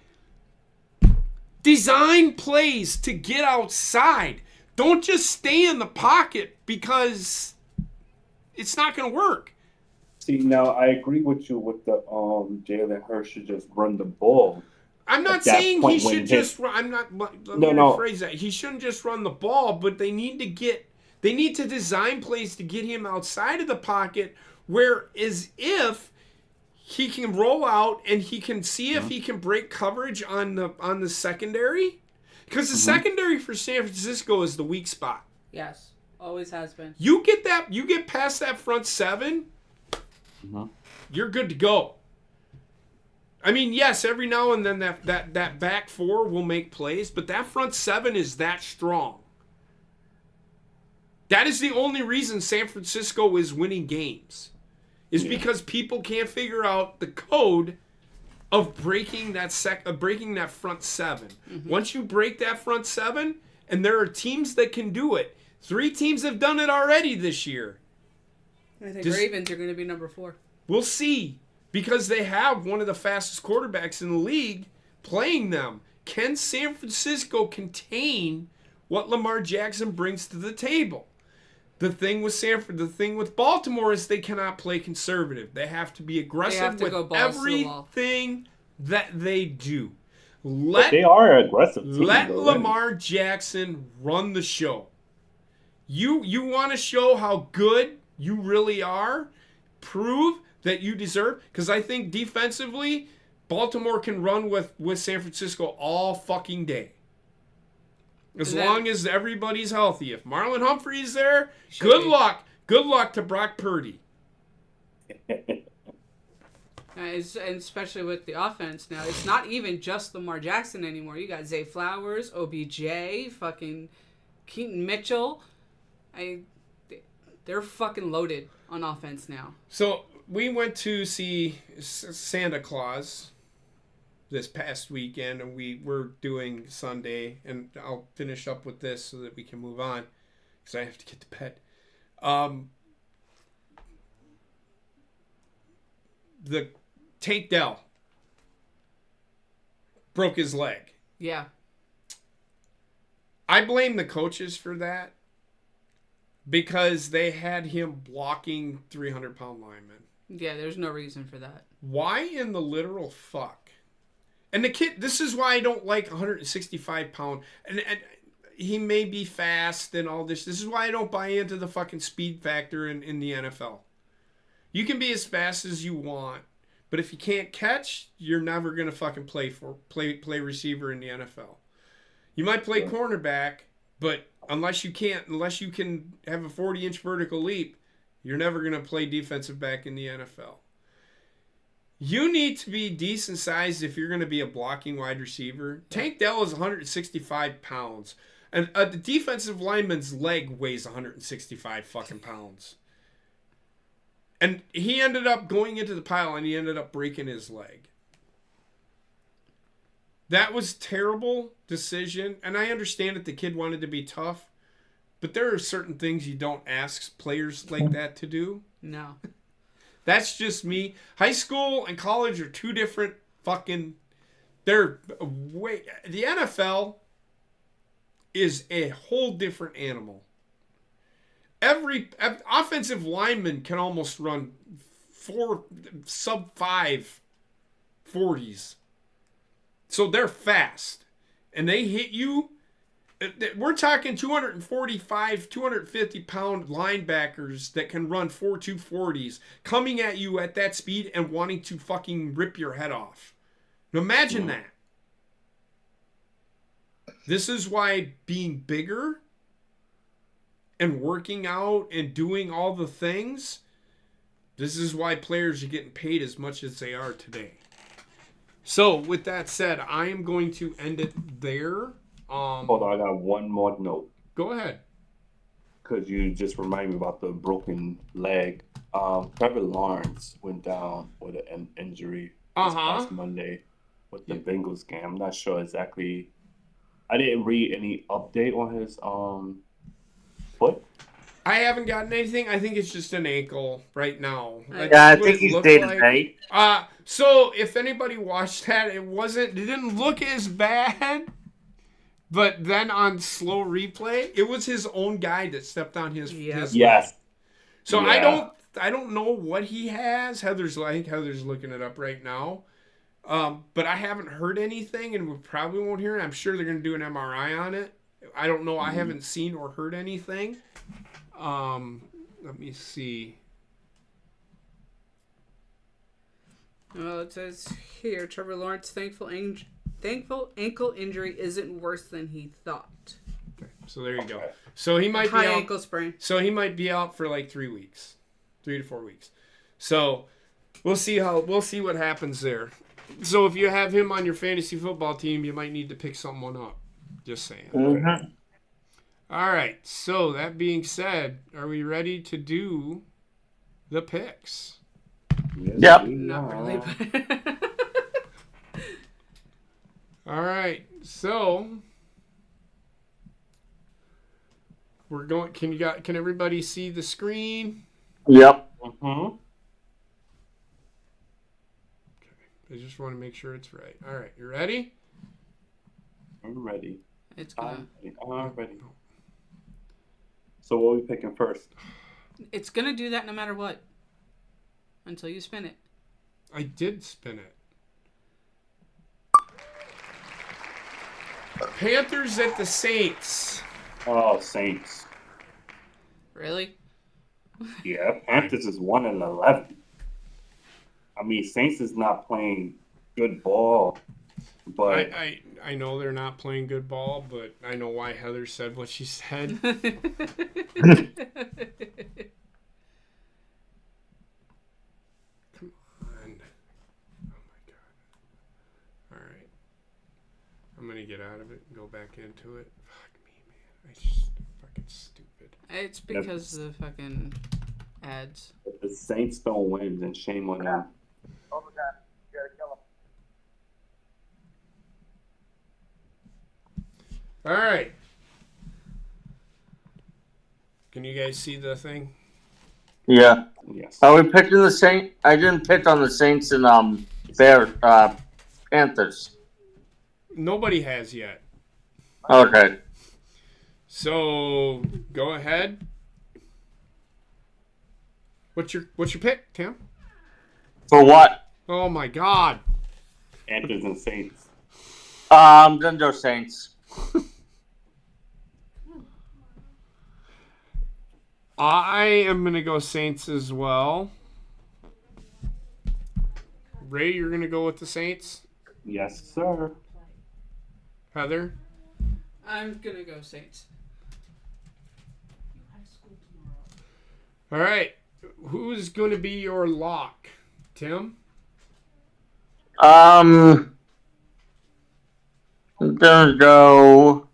Design plays to get outside. Don't just stay in the pocket because it's not going to work. See, now I agree with you with the Jalen Hurts should just run the ball. I'm not saying he should just run. I'm not. Let me rephrase that. He shouldn't just run the ball, but they need to design plays to get him outside of the pocket, where as if he can roll out and he can see if he can break coverage on the secondary, because the secondary for San Francisco is the weak spot. Yes, always has been. You get past that front 7, you're good to go. I mean, yes, every now and then that back 4 will make plays, but that front 7 is that strong. That is the only reason San Francisco is winning games, is because people can't figure out the code of breaking that front 7. Once you break that front 7, and there are teams that can do it. 3 teams have done it already this year. I think Ravens are going to be number 4. We'll see. Because they have one of the fastest quarterbacks in the league playing them. Can San Francisco contain what Lamar Jackson brings to the table? The thing with Baltimore is they cannot play conservative. They have to be aggressive with everything that they do. But they are an aggressive team. Let Lamar Jackson run the show. You want to show how good you really are? Prove that you deserve, because I think defensively, Baltimore can run with San Francisco all fucking day. As long as everybody's healthy. If Marlon Humphrey's there, good luck. Good luck to Brock Purdy. And especially with the offense now, it's not even just Lamar Jackson anymore. You got Zay Flowers, OBJ, fucking Keaton Mitchell. They're fucking loaded on offense now. So we went to see Santa Claus this past weekend, and we were doing Sunday, and I'll finish up with this so that we can move on because I have to get to bed. The Tank Dell broke his leg. Yeah. I blame the coaches for that because they had him blocking 300-pound linemen. Yeah, there's no reason for that. Why in the literal fuck? And the kid, this is why I don't like 165-pound. And he may be fast and all this. This is why I don't buy into the fucking speed factor in the NFL. You can be as fast as you want, but if you can't catch, you're never gonna fucking play receiver in the NFL. You might play cornerback, but unless you can have a 40-inch vertical leap, you're never gonna play defensive back in the NFL. You need to be decent sized if you're gonna be a blocking wide receiver. Tank Dell is 165 pounds, and the defensive lineman's leg weighs 165 fucking pounds. And he ended up going into the pile and he ended up breaking his leg. That was a terrible decision. And I understand that the kid wanted to be tough. But there are certain things you don't ask players like that to do. No. That's just me. High school and college are two different fucking... They're way... The NFL is a whole different animal. Every offensive lineman can almost run sub-5 40s. So they're fast. And they hit you. We're talking 245, 250-pound linebackers that can run 4.2 40s coming at you at that speed and wanting to fucking rip your head off. Now imagine that. This is why being bigger and working out and doing all the things, this is why players are getting paid as much as they are today. So, with that said, I am going to end it there. Hold on, I got one more note. Go ahead. Because you just reminded me about the broken leg. Trevor Lawrence went down with an injury this past Monday with the Bengals game. I'm not sure exactly. I didn't read any update on his foot. I haven't gotten anything. I think it's just an ankle right now. Yeah, I think he's day to day. So if anybody watched that, it didn't look as bad. But then on slow replay, it was his own guy that stepped on his Yes. So yeah. I don't know what he has. Heather's looking it up right now. But I haven't heard anything, and we probably won't hear it. I'm sure they're going to do an MRI on it. I don't know. I haven't seen or heard anything. Let me see. Well, it says here, Trevor Lawrence, thankful ankle injury isn't worse than he thought. Okay, so there you go. So he might be high out, ankle sprain. So he might be out for like 3 weeks, 3 to 4 weeks. So we'll see what happens there. So if you have him on your fantasy football team, you might need to pick someone up. Just saying. Mm-hmm. All right. So that being said, are we ready to do the picks? Yep. Not really, but All right. So we're going. Can everybody see the screen? Yep. Mm-hmm. I just want to make sure it's right. All right. You ready? I'm ready. it's gonna I'm ready. So what are we picking first? it's gonna do that no matter what. Until you spin it. I did spin it. Panthers at the Saints. Oh, Saints. Really? Yeah, Panthers is 1-11. I mean, Saints is not playing good ball, but I know they're not playing good ball, but I know why Heather said what she said. gonna get out of it and go back into it. Fuck me, man. I just fucking stupid. It's because of the fucking ads. If the Saints don't win, then shame on them. Oh my god, you gotta kill him. All right. Can you guys see the thing? Yeah. Yes. Are we picking the Saint? I didn't pick on the Saints and Panthers. Nobody has yet. Okay. So go ahead. What's your pick, Tim? For what? Oh my God. Panthers and Saints. Then go Saints. I am gonna go Saints as well. Ray, you're gonna go with the Saints. Yes, sir. Heather. I'm gonna go Saints. All right. Who's gonna be your lock, Tim? I'm gonna go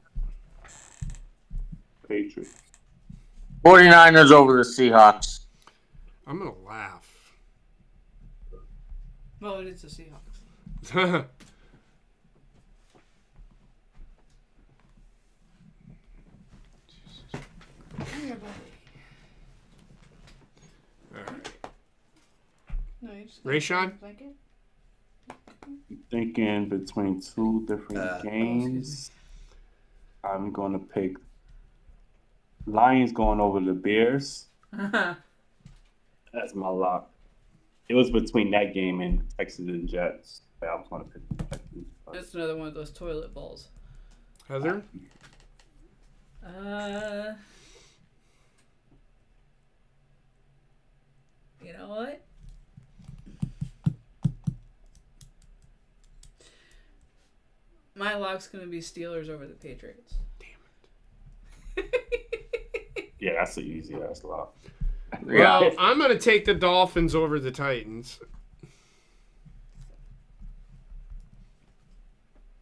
Patriots. 49ers over the Seahawks. I'm gonna laugh. Well, it is the Seahawks. Here, buddy. All right. No, you just Rayshawn? blanket. Thinking between two different games. I'm going to pick Lions going over the Bears. That's my lock. It was between that game and Texans and Jets. But I was going to pick the Texans. That's another one of those toilet balls. Heather. You know what? My lock's gonna be Steelers over the Patriots. Yeah, that's an easy ass lock. Well, I'm gonna take the Dolphins over the Titans.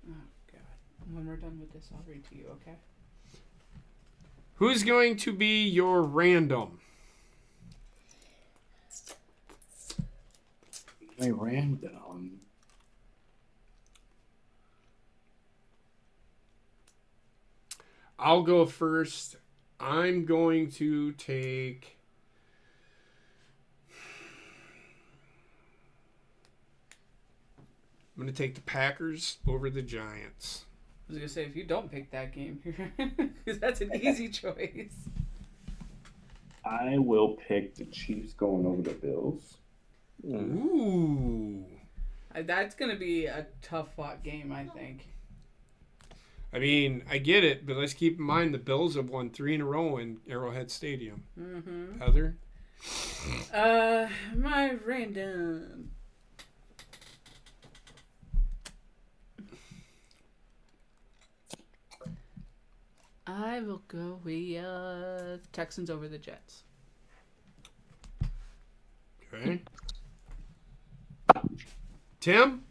Oh God! When we're done with this, I'll read to you. Okay? Who's going to be your random? I ran down. I'll go first. I'm going to take. I'm going to take the Packers over the Giants. I was gonna say if you don't pick that game, because that's an easy choice. I will pick the Chiefs going over the Bills. Ooh. That's gonna be a tough fought game, I think. I mean, I get it, but let's keep in mind the Bills have won 3 in a row in Arrowhead Stadium. Mm-hmm. Heather? My random. I will go with Texans over the Jets. Okay. Tim?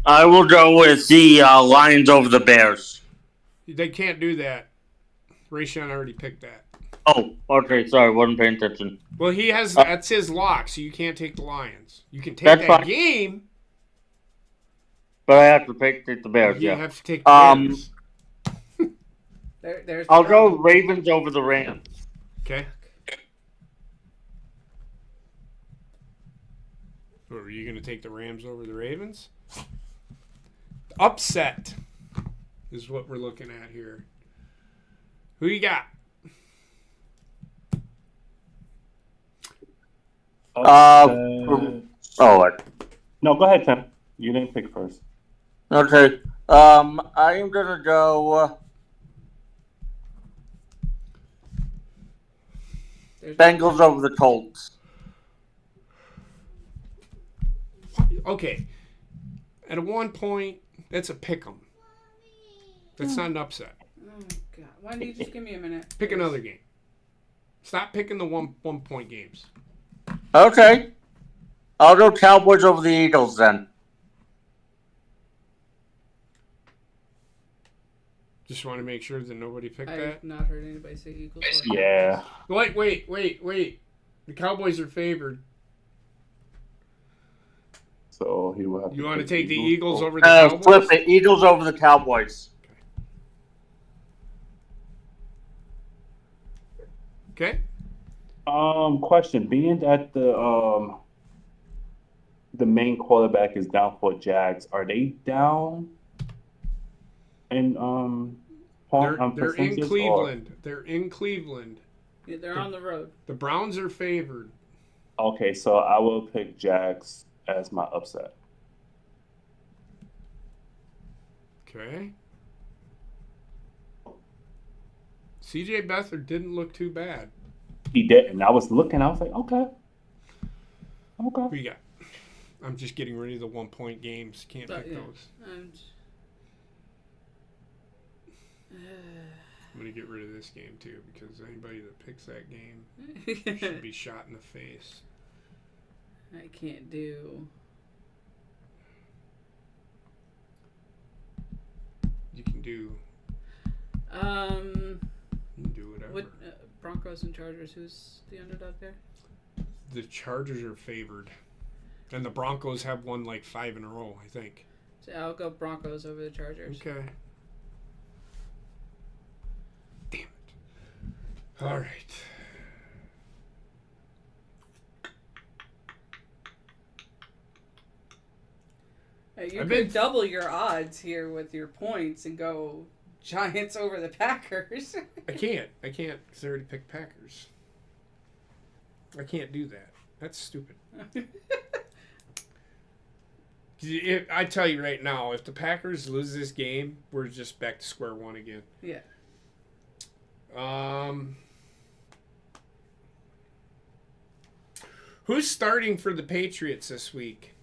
I will go with the Lions over the Bears. They can't do that. Rayshawn already picked that. Oh, okay. Sorry, wasn't paying attention. Well, he has that's his lock, so you can't take the Lions. You can take That's that fine. game. But I have to take the Bears. You Yeah. have to take the Bears. There's I'll go Ravens over the Rams. Okay. Or are you going to take the Rams over the Ravens? Upset is what we're looking at here. Who you got? No, go ahead, Tim. You didn't pick first. Okay. I am gonna go Bengals over the Colts. Okay. At one point, that's a pick 'em. That's not an upset. Oh God! Why don't you just give me a minute? Pick another game. Stop picking the one point games. Okay. I'll go Cowboys over the Eagles then. Just want to make sure that nobody picked I've that. not heard anybody say Eagles. Yeah. Wait. The Cowboys are favored. So he will have. You want to pick take the Eagles over the Cowboys? Flip it. Eagles over the Cowboys. Okay. Question: being that the main quarterback is down for Jags, are they down? In They're in percentage, or- Cleveland. They're in Cleveland. Yeah, they're on the road. The Browns are favored. Okay, so I will pick Jags as my upset. Okay. CJ Beathard didn't look too bad. He didn't. I was looking. I was like, okay. Who you got? I'm just getting rid of the 1 point games. Can't pick those. I'm going to get rid of this game too because anybody that picks that game should be shot in the face. I can't do. You can do. You can do whatever. What Broncos and Chargers? Who's the underdog there? The Chargers are favored, and the Broncos have won like 5 in a row, I think. So I'll go Broncos over the Chargers. Okay. Damn it. All right. You could double your odds here with your points and go Giants over the Packers. I can't because I already picked Packers. I can't do that. That's stupid. I tell you right now, if the Packers lose this game, we're just back to square one again. Yeah. Who's starting for the Patriots this week?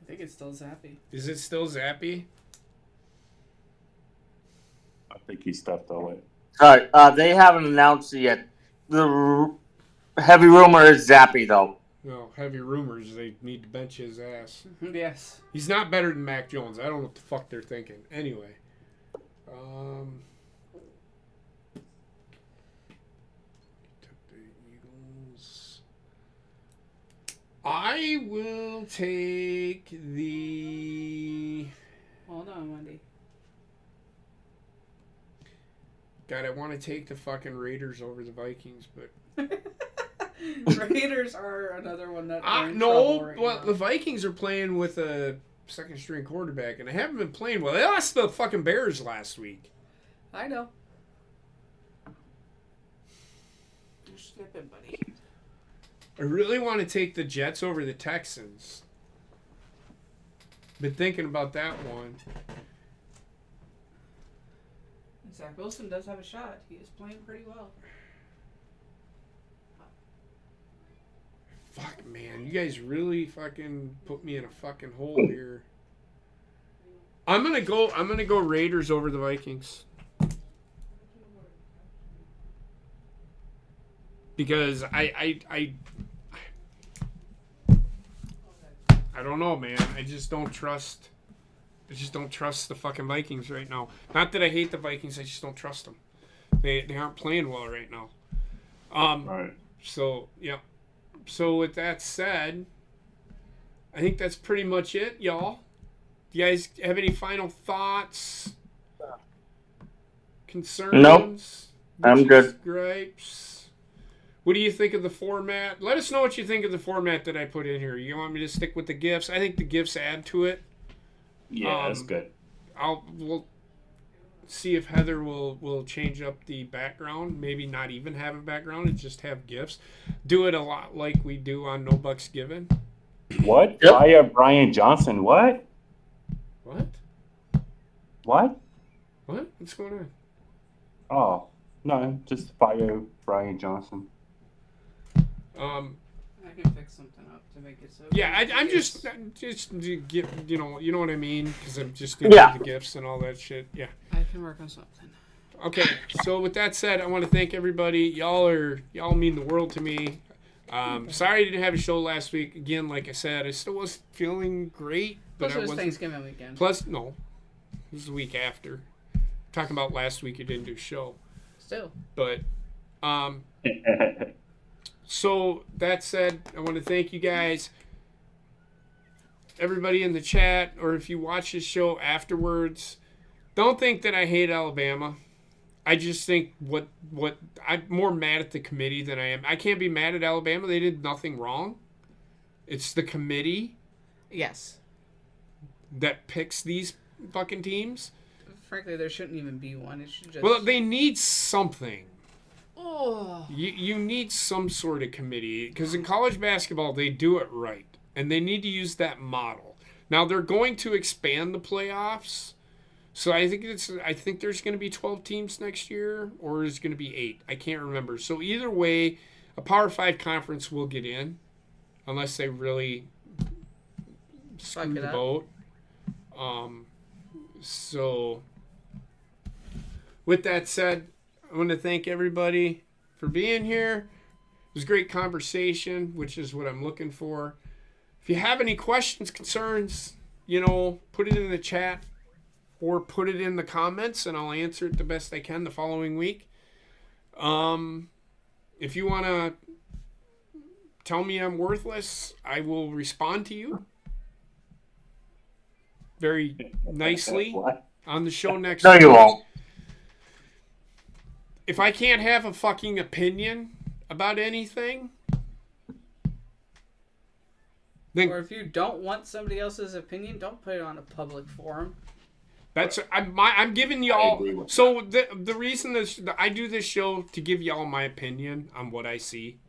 I think it's still Zappy. Is it still Zappy? I think he stepped away. Sorry, they haven't announced it yet. The heavy rumor is Zappy, though. No, heavy rumors. They need to bench his ass. Yes. He's not better than Mac Jones. I don't know what the fuck they're thinking. Anyway. Took the Eagles. I will take the... Hold on, Wendy. God, I want to take the fucking Raiders over the Vikings, but... Raiders are another one that. The Vikings are playing with a second string quarterback, and they haven't been playing well. They lost the fucking Bears last week. I know. You're slipping, buddy. I really want to take the Jets over the Texans. Been thinking about that one. Zach Wilson does have a shot. He is playing pretty well. Fuck, man. You guys really fucking put me in a fucking hole here. I'm gonna go Raiders over the Vikings. Because I don't know, man. I just don't trust the fucking Vikings right now. Not that I hate the Vikings, I just don't trust them. They aren't playing well right now. Right. So, yeah. So with that said, I think that's pretty much it, y'all. Do you guys have any final thoughts? Concerns? Nope. I'm good. Gripes? What do you think of the format? Let us know what you think of the format that I put in here. You want me to stick with the GIFs? I think the GIFs add to it. Yeah, that's good. We'll see if Heather will change up the background. Maybe not even have a background and just have GIFs. Do it a lot like we do on No Bucks Given. What? Yep. Fire Brian Johnson. What? What? What? What? What's going on? Oh, no, just fire Brian Johnson. I can fix something up to make it so. Yeah, I'm just to get you know what I mean, because I'm just doing Yeah. the GIFs and all that shit. Yeah. I can work on something. Okay, so with that said, I want to thank everybody. Y'all mean the world to me. Sorry I didn't have a show last week. Again, like I said, I still was feeling great, but Plus, I it was wasn't. Thanksgiving weekend. Plus, no, this is the week after. talking about last week. You didn't do a show, Still. but so that said, I want to thank you guys, everybody in the chat, or if you watch this show afterwards. Don't think that I hate Alabama. I just think what I'm more mad at the committee than I am. I can't be mad at Alabama. They did nothing wrong. It's the committee Yes. that picks these fucking teams. Frankly, there shouldn't even be one. It should just. Well, they need something. Oh. You need some sort of committee, because in college basketball they do it right, and they need to use that model. Now they're going to expand the playoffs, so I think there's going to be 12 teams next year, or is it going to be 8? I can't remember. So either way, a Power 5 conference will get in, unless they really screw the boat. So with that said, I want to thank everybody for being here. It was a great conversation, which is what I'm looking for. If you have any questions, concerns, put it in the chat or put it in the comments, and I'll answer it the best I can the following week. If you want to tell me I'm worthless, I will respond to you very nicely on the show next No, week. you won't. If I can't have a fucking opinion about anything, then Or if you don't want somebody else's opinion, don't put it on a public forum. I'm giving I y'all. agree with So the reason I do this show to give y'all my opinion on what I see,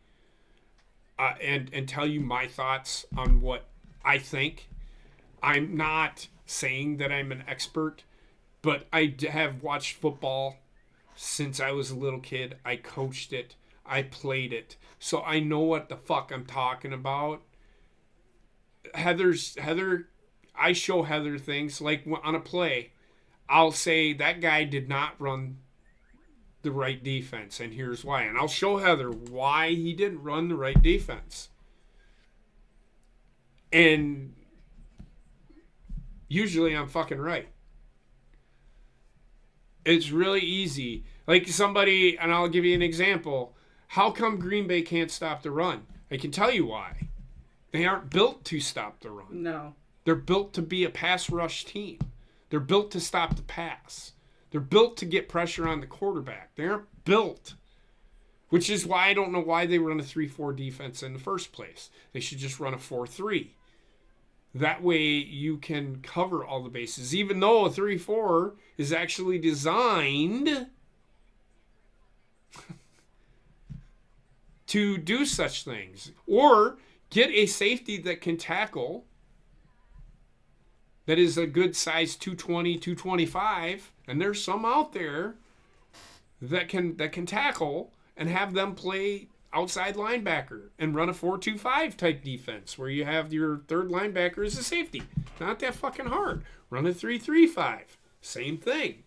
and tell you my thoughts on what I think. I'm not saying that I'm an expert, but I have watched football since I was a little kid. I coached it. I played it. So I know what the fuck I'm talking about. I show Heather things like on a play. I'll say that guy did not run the right defense, and here's why. And I'll show Heather why he didn't run the right defense. And usually I'm fucking right. It's really easy. Like somebody, and I'll give you an example. How come Green Bay can't stop the run? I can tell you why. They aren't built to stop the run. No. They're built to be a pass rush team. They're built to stop the pass. They're built to get pressure on the quarterback. They aren't built. Which is why I don't know why they run a 3-4 defense in the first place. They should just run a 4-3. That way you can cover all the bases. Even though a 3-4 is actually designed to do such things. Or get a safety that can tackle, that is a good size 220, 225, and there's some out there that can tackle, and have them play outside linebacker and run a 4-2-5 type defense where you have your third linebacker as a safety. Not that fucking hard. Run a 3-3-5. Same thing.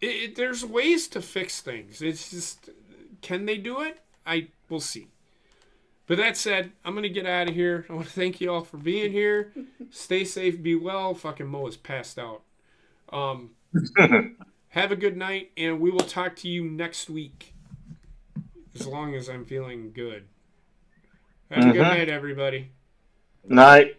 There's ways to fix things. It's just, can they do it? We'll see. But that said, I'm going to get out of here. I want to thank you all for being here. Stay safe, be well. Fucking Mo is passed out. Have a good night, and we will talk to you next week. As long as I'm feeling good. Have a good night, everybody. Night.